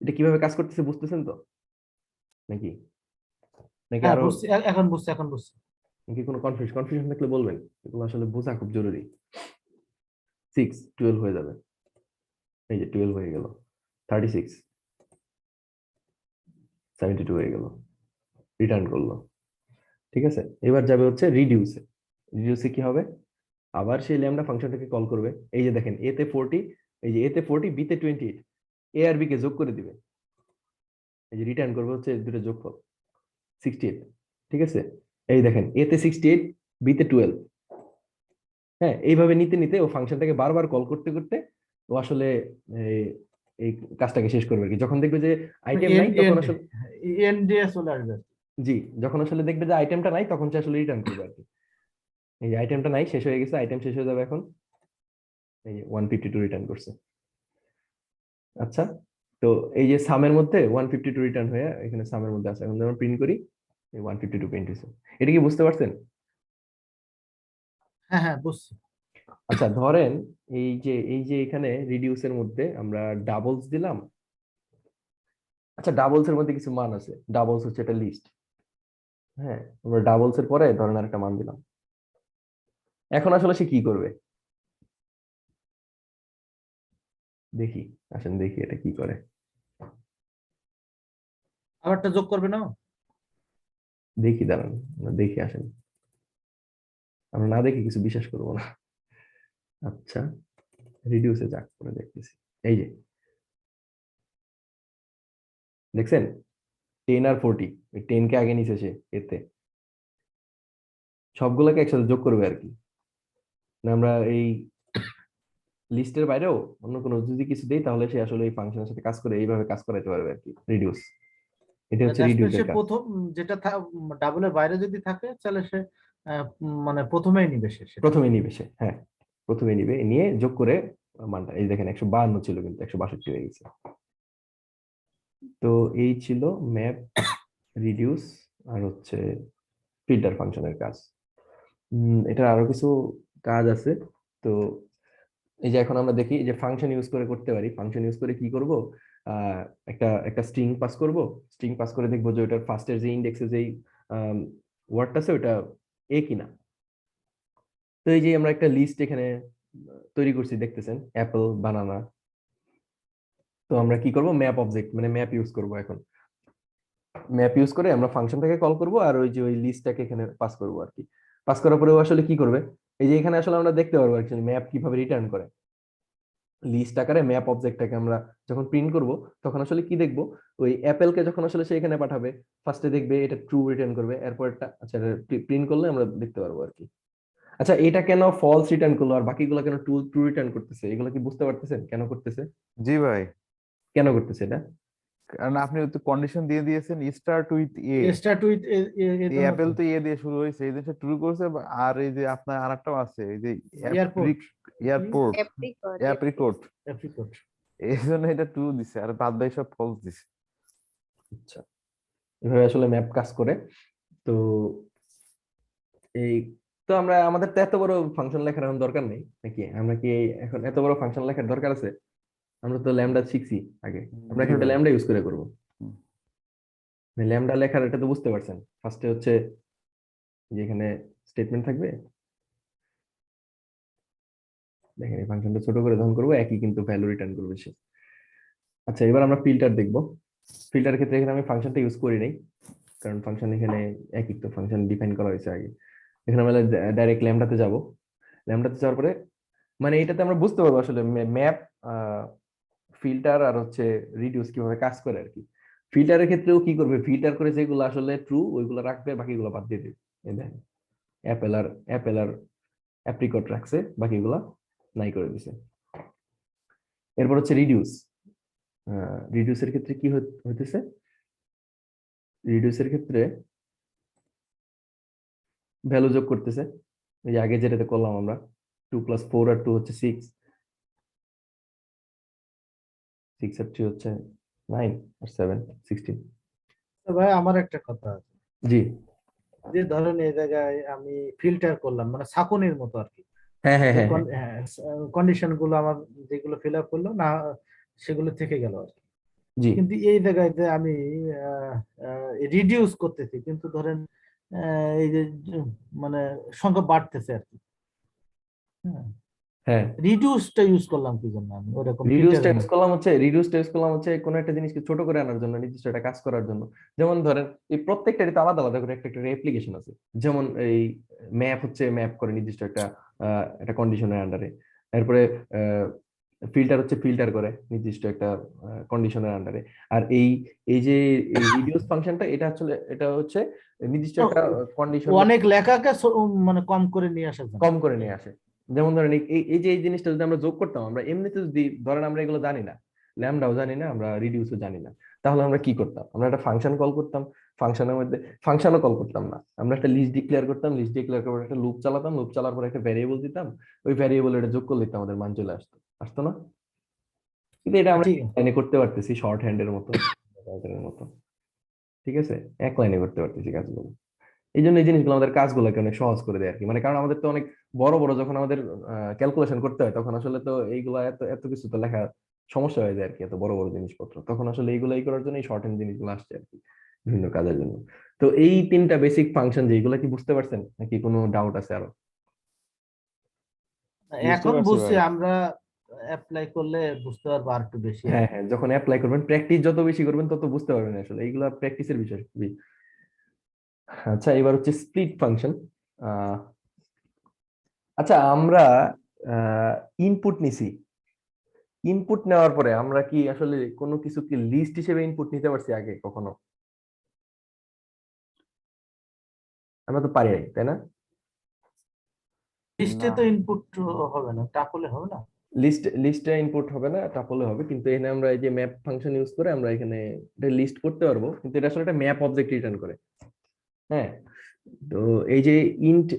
এটা কিভাবে কাজ করতেছে বুঝতেছেন তো নাকি? নাকি হ্যাঁ আরো বুঝছি, এখন বুঝছি। নাকি কোনো কনফিউশন থাকলে বলবেন। এগুলো আসলে বোঝা খুব জরুরি। 6 12 হয়ে যাবে। এই যে 12 হয়ে গেল। 36 72 হয়ে গেল। রিটার্ন করলো। ঠিক আছে, এবার যাবে হচ্ছে রিডিউসে কি হবে? আবার সেই ল্যামডা ফাংশনটাকে কল করবে। এই যে দেখেন এতে 40, এই যে এতে 40, বিতে 28, এ আর বি কে যোগ করে দিবে। এই যে রিটার্ন করবে হচ্ছে দুটো যোগফল 68। ঠিক আছে, এই দেখেন এতে 68, বিতে 12। হ্যাঁ, এইভাবে নিতে নিতে ও ফাংশনটাকে বারবার কল করতে করতে ও আসলে এই এই কাজটাকে শেষ করবে আর কি। যখন দেখবে যে আইটেম নাই তখন আসলে এন্ড দিয়ে চলে আসবে। জি, যখন আসলে দেখবে যে আইটেমটা নাই তখন সে আসলে রিটার্ন করবে আর কি। এই যে আইটেমটা নাই, শেষ হয়ে গেছে, আইটেম শেষ হয়ে যাবে এখন। এই যে 152 রিটার্ন করছে। আচ্ছা, তো এই যে সামের মধ্যে 152 রিটার্ন হয়ে এখানে সামের মধ্যে আছে। এখন যখন প্রিন্ট করি, এই 152 প্রিন্ট হয়েছে। এটা কি বুঝতে পারছেন? হ্যাঁ হ্যাঁ বুঝছি। আচ্ছা, ধরেন এই যে এখানে রিডিউসের মধ্যে আমরা ডাবলস দিলাম। আচ্ছা, ডাবলস এর মধ্যে কিছু মান আছে। ডাবলস হচ্ছে একটা লিস্ট। হ্যাঁ, আমরা ডাবলস এর পরে ধরেন আর একটা মান দিলাম। এখন আসলে সে কি করবে দেখি, আসেন দেখি এটা কি করে। আবারটা যোগ করবে না? দেখি, দাঁড়ান, আমরা দেখি, আসেন। আমরা না দেখি কিছু বিশ্বাস করবো না। আচ্ছা, রিডিউসে যাক করে দেখতেছি। এই যে দেখছেন 10 আর 40, 10 কে আগে নিচে সে এতে সবগুলোকে একসাথে যোগ করবে আর কি। না, আমরা এই লিস্টের বাইরেও অন্য কোনো যদি কিছু দেই তাহলে সে আসলে এই ফাংশনের সাথে কাজ করে এইভাবে কাজ করাতে পারবে আর কি। রিডিউস, এটা হচ্ছে জাস্ট সে রিডিউসের কাজ। প্রথম যেটা ডাবলের বাইরে যদি থাকে তাহলে সে মানে প্রথমেই নিবে সেটা। প্রথমে নিবে সে, হ্যাঁ, প্রথমে নিবে, নিয়ে যোগ করে মানটা, এই দেখেন 152 ছিল কিন্তু 162 হয়ে গেছে। তো এই ছিল ম্যাপ, রিডিউস আর হচ্ছে ফিল্টার ফাংশনের কাজ। এটা আরো কিছু কাজ আছে। তো এই যে এখন আমরা দেখি যে ফাংশন ইউজ করে করতে পারি। ফাংশন ইউজ করে কি করব? আহ একটা একটা স্ট্রিং পাস করব। স্ট্রিং পাস করে দেখবো যে ওটার ফার্স্টের যে ইন্ডেক্সে যেই ওয়ার্ডটা আছে ওটা এ কিনা। তো এই যে আমরা একটা লিস্ট এখানে তৈরি করছি, দেখতেছেন অ্যাপল, বানানা। তো আমরা কি করব? ম্যাপ অবজেক্ট মানে ম্যাপ ইউজ করব। এখন ম্যাপ ইউজ করে আমরা ফাংশনটাকে কল করব আর ওই যে ওই লিস্টটাকে এখানে পাস করব আর কি। পাস করার পরে ও আসলে কি করবে? এই যে এখানে আসলে আমরা দেখতে পারবো অ্যাকচুয়ালি ম্যাপ কিভাবে রিটার্ন করে। লিস্ট আকারে ম্যাপ অবজেক্টটাকে আমরা যখন প্রিন্ট করব তখন আসলে কি দেখবো? ওই অ্যাপেলকে যখন আসলে সে এখানে পাঠাবে, ফার্স্টে দেখবে এটা ট্রু রিটার্ন করবে, এরপরটা আচ্ছা প্রিন্ট করলে আমরা দেখতে পারবো আর কি। আচ্ছা, এটা কেন ফলস রিটার্ন করলো আর বাকিগুলো কেন ট্রু ট্রু রিটার্ন করতেছে? এগুলো কি বুঝতে পারতেছেন কেন করতেছে? জি ভাই, কেন করতেছে এটা? কারণ আপনি তো কন্ডিশন দিয়ে দিয়েছেন start with a. Start with এই অ্যাপেল তো এ দিয়ে শুরু হয়েছে, এই জিনিসটা ট্রু করছে। আর এই যে আপনার আরেকটাও আছে, এই যে airport airport, apricot apricot, apricot. এই জন্য এটা ট্রু দিছে আর বাদ বাকি সব ফলস দিছে। আচ্ছা, এভাবে আসলে ম্যাপ কাজ করে। তো এই তো আমরা আমাদের তো এত বড় ফাংশন লেখার এখন দরকার নেই নাকি? আমরা কি এখন এত বড় ফাংশন লেখার দরকার আছে? আমরা তো ল্যামডা শিখছি আগে। আমরা জি এখন ভাই। ল্যামডা ইউজ করে করবো। হুম। ল্যামডা লেখার এটা তো বুঝতে পারছেন। ফার্স্টে হচ্ছে যে এখানে স্টেটমেন্ট থাকবে, দেখেন এই ফাংশনটা ছোট করে যখন করবো একই কিন্তু ভ্যালু রিটার্ন করবে সে। আচ্ছা, এবার আমরা ফিল্টার দেখবো। ফিল্টার ক্ষেত্রে এখানে আমি ফাংশনটা ইউজ করি নাই, কারণ ফাংশন এখানে একই তো ফাংশন ডিফাইন করা হয়েছে আগে। এখানে আমরা ডাইরেক্ট ল্যামডাতে যাব। ল্যামডাতে যাওয়ার পরে মানে এটাতে আমরা বুঝতে পারবো আসলে ম্যাপ, ফিল্টার আর হচ্ছে রিডিউস কিভাবে কাজ করে আর কি। ফিল্টারের ক্ষেত্রেও কি করবে? ফিল্টার করে যেগুলো আসলে ট্রু ওইগুলো রাখবে, বাকিগুলো বাদ দিয়ে দেবে। এই দেখেন অ্যাপেল আর অ্যাপ্রিকট রাখছে, বাকিগুলা নাই করে দিছে। এরপর হচ্ছে রিডিউস। রিডিউসের ক্ষেত্রে কি হইতেছে, রিডিউসের ক্ষেত্রে ভ্যালু যোগ করতেছে, এই যে আগে যেটাতে করলাম আমরা 2 + 4 আর 2 হচ্ছে 6, 6 আর 3 হচ্ছে 9 আর 7 16। তো ভাই আমার একটা কথা আছে, জি যে ধরেন এই জায়গায় আমি ফিল্টার করলাম মানে ছাঁকুনির মতো আর কি, হ্যাঁ হ্যাঁ হ্যাঁ হ্যাঁ কন্ডিশন গুলো আমার যেগুলো ফিল আপ করলো না সেগুলো থেকে গেল আর কি। জি কিন্তু এই জায়গায় যে আমি রিডিউস করতেছি, কিন্তু ধরেন এই যে মানে সংখ্যা বাড়তেছে আর কি। হ্যাঁ। রিডিউসটা ইউজ করলাম কি জন্য আমি ওরকম রিডিউস ফিল্টারের টেক্সট মধ্যে? কলাম হচ্ছে, রিডিউস টেক্সট কলাম হচ্ছে কোনো একটা জিনিসকে ছোট করে আনার জন্য, নির্দিষ্ট একটা কাজ করার জন্য। যেমন ধরেন এই প্রত্যেকটারই তো আলাদা আলাদা করে একটা একটা অ্যাপ্লিকেশন আছে। যেমন এই ম্যাপ হচ্ছে ম্যাপ করে নির্দিষ্ট একটা কন্ডিশনের আন্ডারে। এরপরে ফিল্টার হচ্ছে ফিল্টার করে নির্দিষ্ট একটা কন্ডিশনের আন্ডারে। আর এই এই যে এই রিডিউস ফাংশনটা, এটা হচ্ছে নির্দিষ্ট একটা কন্ডিশন অনেক লেখাকে মানে কম করে নিয়ে আসার জন্য। কম করে নিয়ে আসে। যেমন ধরেন এই যে এই জিনিসটা যদি আমরা যোগ করতাম, আমরা এমনিতে যদি ধরেন আমরা এগুলো জানি না, ল্যামডাও জানি না, আমরা রিডিউসও জানি না, তাহলে আমরা কি করতাম, আমরা একটা ফাংশন কল করতাম, ফাংশনের মধ্যে ফাংশনও কল করতাম না, আমরা একটা লিস্ট ডিক্লেয়ার করতাম, লিস্ট ডিক্লেয়ার করে একটা লুপ চালাতাম, লুপ চালার পর একটা ভ্যারিয়েবল দিতাম, ওই ভ্যারিয়েবল এটা যোগ করলে তো আমাদের মান চলে আসতো, আসতো না? কিন্তু এটা আমরা ঠিক লাইনে করতে পারতেছি, শর্ট হ্যান্ডের মতো, মতো। ঠিক আছে, এক লাইনে করতে পারতেছি কাজগুলো। এই জন্য এই জিনিসগুলো আমাদের কাজগুলোকে অনেক সহজ করে দেয় আর কি। মানে কারণ আমাদের তো অনেক বড় বড় যখন আমাদের ক্যালকুলেশন করতে হয়, তখন আসলে তো এইগুলা এত এত কিছু তো লেখা সমস্যা হয়ে যায় আর কি, এত বড় বড় জিনিসপত্র, তখন আসলে এইগুলাই করার জন্য এই শর্ট হ্যান্ড জিনিসগুলো আসছে আর কি, বিভিন্ন কাজের জন্য। তো এই তিনটা বেসিক ফাংশন যেগুলো, কি বুঝতে পারছেন নাকি কোনো ডাউট আছে আরো? বুঝতে এখন পারছি বুঝছি, ভাই। আমরা অ্যাপ্লাই করলে বুঝতে পারবো আর একটু বেশি আর হ্যাঁ কি। হ্যাঁ, যখন অ্যাপ্লাই করবেন, প্র্যাকটিস যত বেশি করবেন তত বুঝতে পারবেন আসলে, এইগুলা প্র্যাকটিসের বিষয় খুবই। আচ্ছা, এবার হচ্ছে স্প্লিট ফাংশন। আচ্ছা, আমরা ইনপুট নিছি, ইনপুট নেওয়ার পরে আমরা কি আসলে কোনো কিছু কি লিস্ট হিসেবে ইনপুট নিতে পারছি আগে কখনো? আমরা তো পারি নাই, তাই না? লিস্টে না, তো ইনপুট হবে না, টাপলে হবে না। লিস্টে ইনপুট হবে না, টাপলে হবে, কিন্তু এখানে আমরা এই যে ম্যাপ ফাংশন ইউজ করে আমরা এখানে লিস্ট করতে পারবো, কিন্তু এটা আসলে একটা ম্যাপ অবজেক্ট রিটার্ন করে। হ্যাঁ, তো এই যে ইন্ট,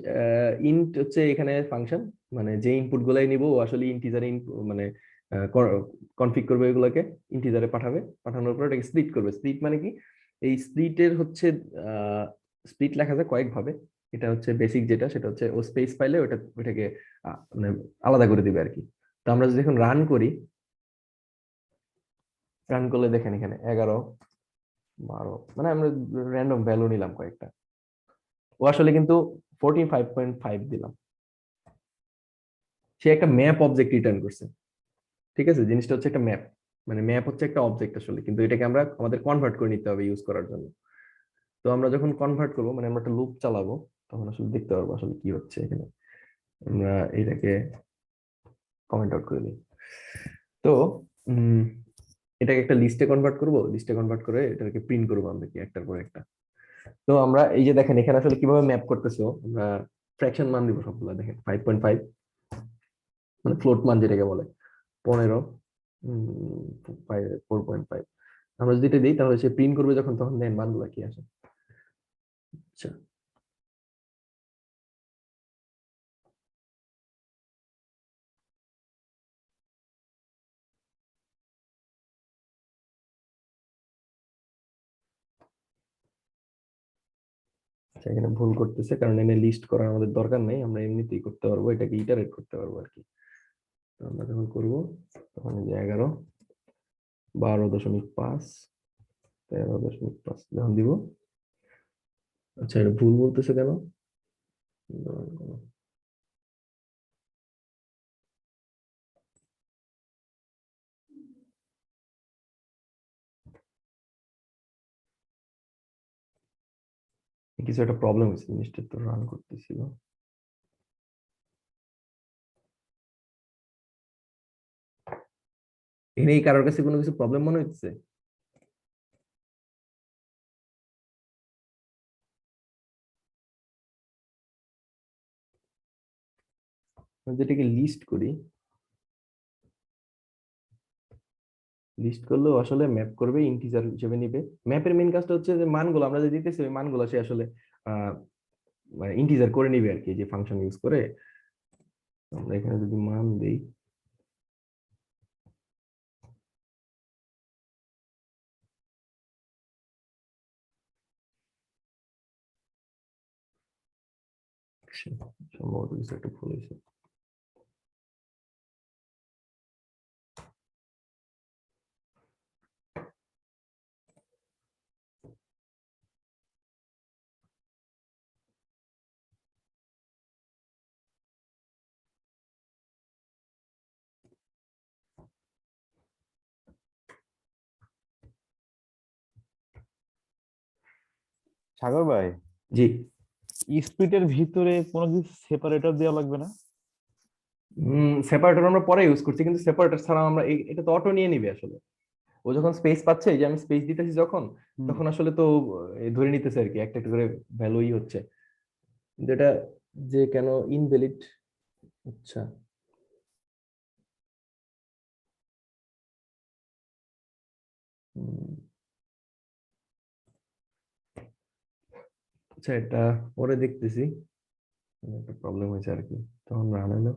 ইন্ট হচ্ছে এখানে ফাংশন, মানে যে ইনপুট গুলাই নিব ও আসলে ইন্টিজারে মানে কনফিগ করবে, এগুলোকে ইন্টিজারে পাঠাবে, পাঠানোর পর এটাকে স্প্লিট করবে। স্প্লিট মানে কি, এই স্প্লিটের হচ্ছে স্প্লিট লেখা যায় কয়েক ভাবে। এটা হচ্ছে বেসিক যেটা, সেটা হচ্ছে ও স্পেস পাইলে ওটাকে মানে আলাদা করে দিবে আর কি। তো আমরা যদি এখন রান করি, রান করলে দেখেন এখানে 11 12, মানে আমরা র্যান্ডম ভ্যালু নিলাম কয়েকটা, ও আসলে কিন্তু 45.5 দিলাম, সে একটা ম্যাপ অবজেক্ট রিটার্ন করছে। ঠিক আছে, জিনিসটা হচ্ছে একটা ম্যাপ, মানে ম্যাপ হচ্ছে একটা অবজেক্ট আসলে, কিন্তু এটাকে আমরা আমাদের কনভার্ট করে নিতে হবে ইউজ করার জন্য। তো আমরা যখন কনভার্ট করবো, মানে আমরা একটা লুপ চালাবো, তখন আসলে দেখতে পারবো আসলে কি হচ্ছে এখানে। আমরা এটাকে কমেন্ট আউট করে দিই। তো উম এটাকে একটা লিস্টে কনভার্ট করবো, লিস্টে কনভার্ট করে এটাকে প্রিন্ট করবো আমরা কি একটার পর একটা। তো আমরা এই যে দেখেন এখানে আসলে কিভাবে ম্যাপ করতেছো, আমরা ফ্র্যাকশন মান দিব সবগুলো, দেখেন 5.5 মানে ফ্লোট মান যেটাকে বলে, 15, 4.5। আমরা যদি এটা দিই তাহলে সে প্রিন্ট করবে যখন, তখন দেন মানগুলো কি আসে। আচ্ছা, আচ্ছা, এখানে ভুল করতেছে, কারণ এনে লিস্ট করার আমাদের দরকার নেই, আমরা এমনিতেই করতে পারবো, এটাকে ইটারেট করতে পারবো আর কি। তো আমরা যখন করবো, তখন এই যে 11, 12.5, 13.5 যখন দিব। আচ্ছা, এটা ভুল বলতেছে কেন? কিছু একটা প্রবলেম হয়েছে, জিনিসটা তো রান করতেছিল। এখানে এই কারোর কাছে কোনো কিছু প্রবলেম মনে হচ্ছে? যেটাকে লিস্ট করি, লিস্ট করলেও আসলে ম্যাপ করবে, ইন্টিজার হিসেবে নিবে। ম্যাপের মেইন কাজটা হচ্ছে যে মানগুলো আমরা যে দিতেছি ওই মানগুলো সে আসলে মানে ইন্টিজার করে নিবে আর কি, যে ফাংশন ইউজ করে। আমরা এখানে যদি মান দেই, সম্ভবত কিছু একটা ভুল হয়েছে। সাগর ভাই, জি, স্প্লিটের ভিতরে কোনো কিছু সেপারেটর দেওয়া লাগবে না? সেপারেটর আমরা পরে ইউজ করছি, কিন্তু সেপারেটর ছাড়া আমরা এটা তো অটো নিয়ে নিবে আসলে। ও যখন স্পেস পাচ্ছে, এই যে আমি স্পেস দিতেছি যখন, হুম। তখন আসলে তো ধরে নিতেছে আর কি, একটা একটা করে ভ্যালুই হচ্ছে। কিন্তু এটা যে কেন ইনভ্যালিড, আচ্ছা হুম, আচ্ছা এটা পরে দেখতেছি, একটা প্রবলেম হয়েছে আর কি, তখন রান হলো।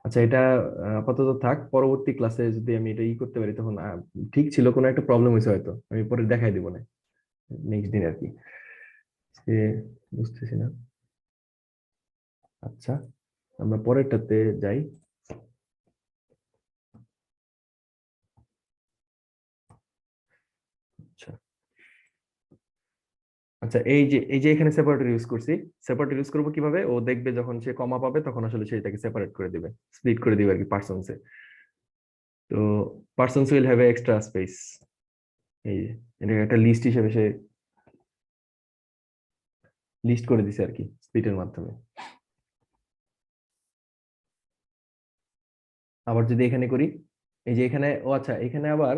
আচ্ছা এটা আপাতত থাক, পরবর্তী ক্লাসে যদি আমি এটা করতে পারি তখন ঠিক ছিল, কোনো একটা প্রবলেম হয়েছে হয়তো, আমি পরে দেখাই দিব না নেক্সট দিন আর কি। আজকে বুঝতেছি না। আচ্ছা আমরা পরেরটাতে যাই। আচ্ছা আচ্ছা, এই যে এখানে সেপারেটর ইউজ করছি, সেপারেটর ইউজ করবো কিভাবে, ও দেখবে যখন সে কমা পাবে তখন আসলে সেটাকে সেপারেট করে দিবে, স্প্লিট করে দিবে আর কি পার্সনসে। তো persons will have extra space, এই যে এটা একটা লিস্ট হিসেবে সে লিস্ট করে দিছে আর কি স্প্লিটের মাধ্যমে। আবার যদি এখানে করি, এই যে এখানে, ও আচ্ছা এখানে আবার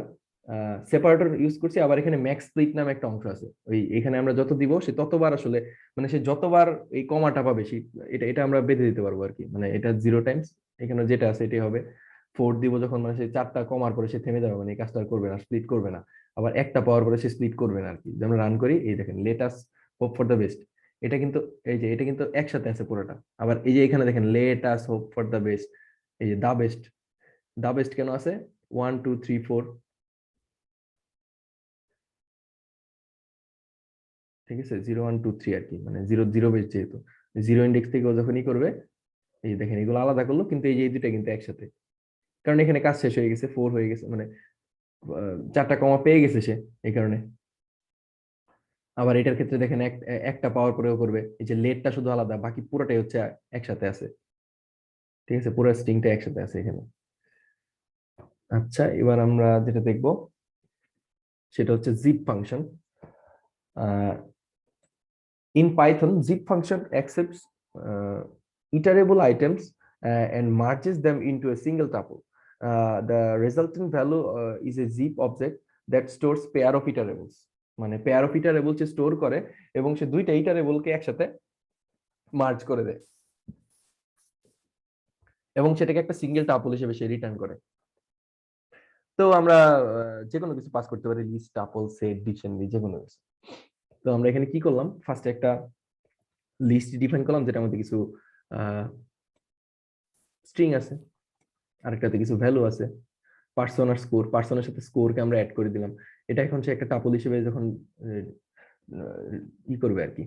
সেপারেটর ইউজ করছি, আবার এখানে ম্যাক্স স্প্লিট নামে একটা অংশ আছে, ওই এখানে আমরা যত দিব সে ততবার আসলে, মানে সে যতবার এই কমাটা পাবে সে, এটা এটা আমরা বেঁধে দিতে পারবো আর কি, মানে এটা 0 টাইমস এখানে যেটা আছে এটাই হবে। 4 দিব যখন, মানে সে 4টা কমার পরে সে থেমে যাবে, মানে এই কাজটা আর করবে না, স্প্লিট করবে না। আবার একটা পাওয়ার পরে সে স্প্লিট করবে না আর কি। যেমন রান করি, এই দেখেন let us hope for the best, এটা কিন্তু, এই যে এটা কিন্তু একসাথে আছে পুরোটা। আবার এই যে এখানে দেখেন let us hope for the best, এই যে দা বেস্ট, দা বেস্ট কেন আছে, 1 2 3 4, ঠিক আছে, 0 1 2 3 আর কি, মানে জিরো জিরো বেস্ট যেহেতু, জিরো ইন্ডেক্স থেকে ও যখনই করবে, এই যে দেখেন এগুলো আলাদা করলো, কিন্তু এই যে এই দুটা কিন্তু একসাথে, কারণ এখানে কাজ শেষ হয়ে গেছে, 4 হয়ে গেছে, মানে 4টা কমা পেয়ে গেছে সে, এই কারণে। আবার এটার ক্ষেত্রে দেখেন একটা পাওয়ার পরেও করবে, এই যে লেটটা শুধু আলাদা, বাকি পুরোটাই হচ্ছে একসাথে আছে, ঠিক আছে, পুরো স্ট্রিংটা একসাথে আছে এখানে। আচ্ছা এবার আমরা যেটা দেখবো সেটা হচ্ছে zip function. In Python, zip function accepts iterable items and merges them into a single tuple. The resultant value is a zip object that stores pair of iterables. মানে পেয়ার অফ ইটারেবল সে স্টোর করে এবং সে দুইটা ইটারেবলকে একসাথে merge করে দেয় এবং সেটাকে একটা সিঙ্গেল টাপল হিসেবে সে রিটার্ন করে। তো আমরা যে কোনো কিছু পাস করতে পারি, লিস্ট, টাপল, সেট, ডিকশনারি, যে কোনো কিছু। তো আমরা এখানে কি করলাম, ফার্স্টে একটা লিস্ট ডিফাইন করলাম যেটার মধ্যে কিছু স্ট্রিং আছে, আরেকটাতে কিছু ভ্যালু আছে, পার্সন আর স্কোর, পার্সনের সাথে স্কোরকে আমরা অ্যাড করে দিলাম। এটা এখন সে একটা টাপল হিসেবে যখন করবে আর কি।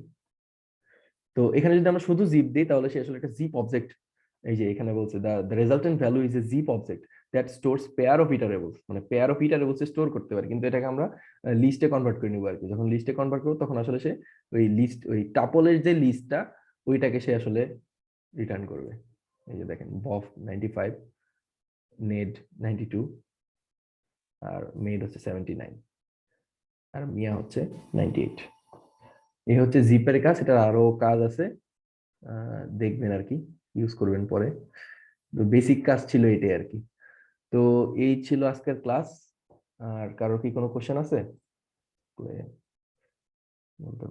তো এখানে যদি আমরা শুধু জিপ দিই তাহলে সে আসলে একটা জিপ অবজেক্ট, এই যে এখানে বলছে the resultant value is a zip object that stores pair of iterables, মানে পেয়ার অফ ইটারেবলস স্টোর করতে পারে, কিন্তু এটাকে আমরা লিস্টে কনভার্ট করে নিব আর কি। যখন লিস্টে কনভার্ট করবো তখন আসলে সে ওই লিস্ট, ওই টাপলের যে লিস্টটা ওইটাকে সে আসলে রিটার্ন করবে। এই যে দেখেন বফ 95, নেড 92, আর মেড হচ্ছে 79, আর মিয়া হচ্ছে 98। এই হচ্ছে জিপের কাজ, এটার আরো কাজ আছে, দেখবেন আর কি, ইউজ করবেন পরে। তো বেসিক কাজ ছিল এটাই আর কি। তো এই ছিল আজকের ক্লাস। আর কারো কি কোনো কোশ্চেন আছে বলতে পারেন।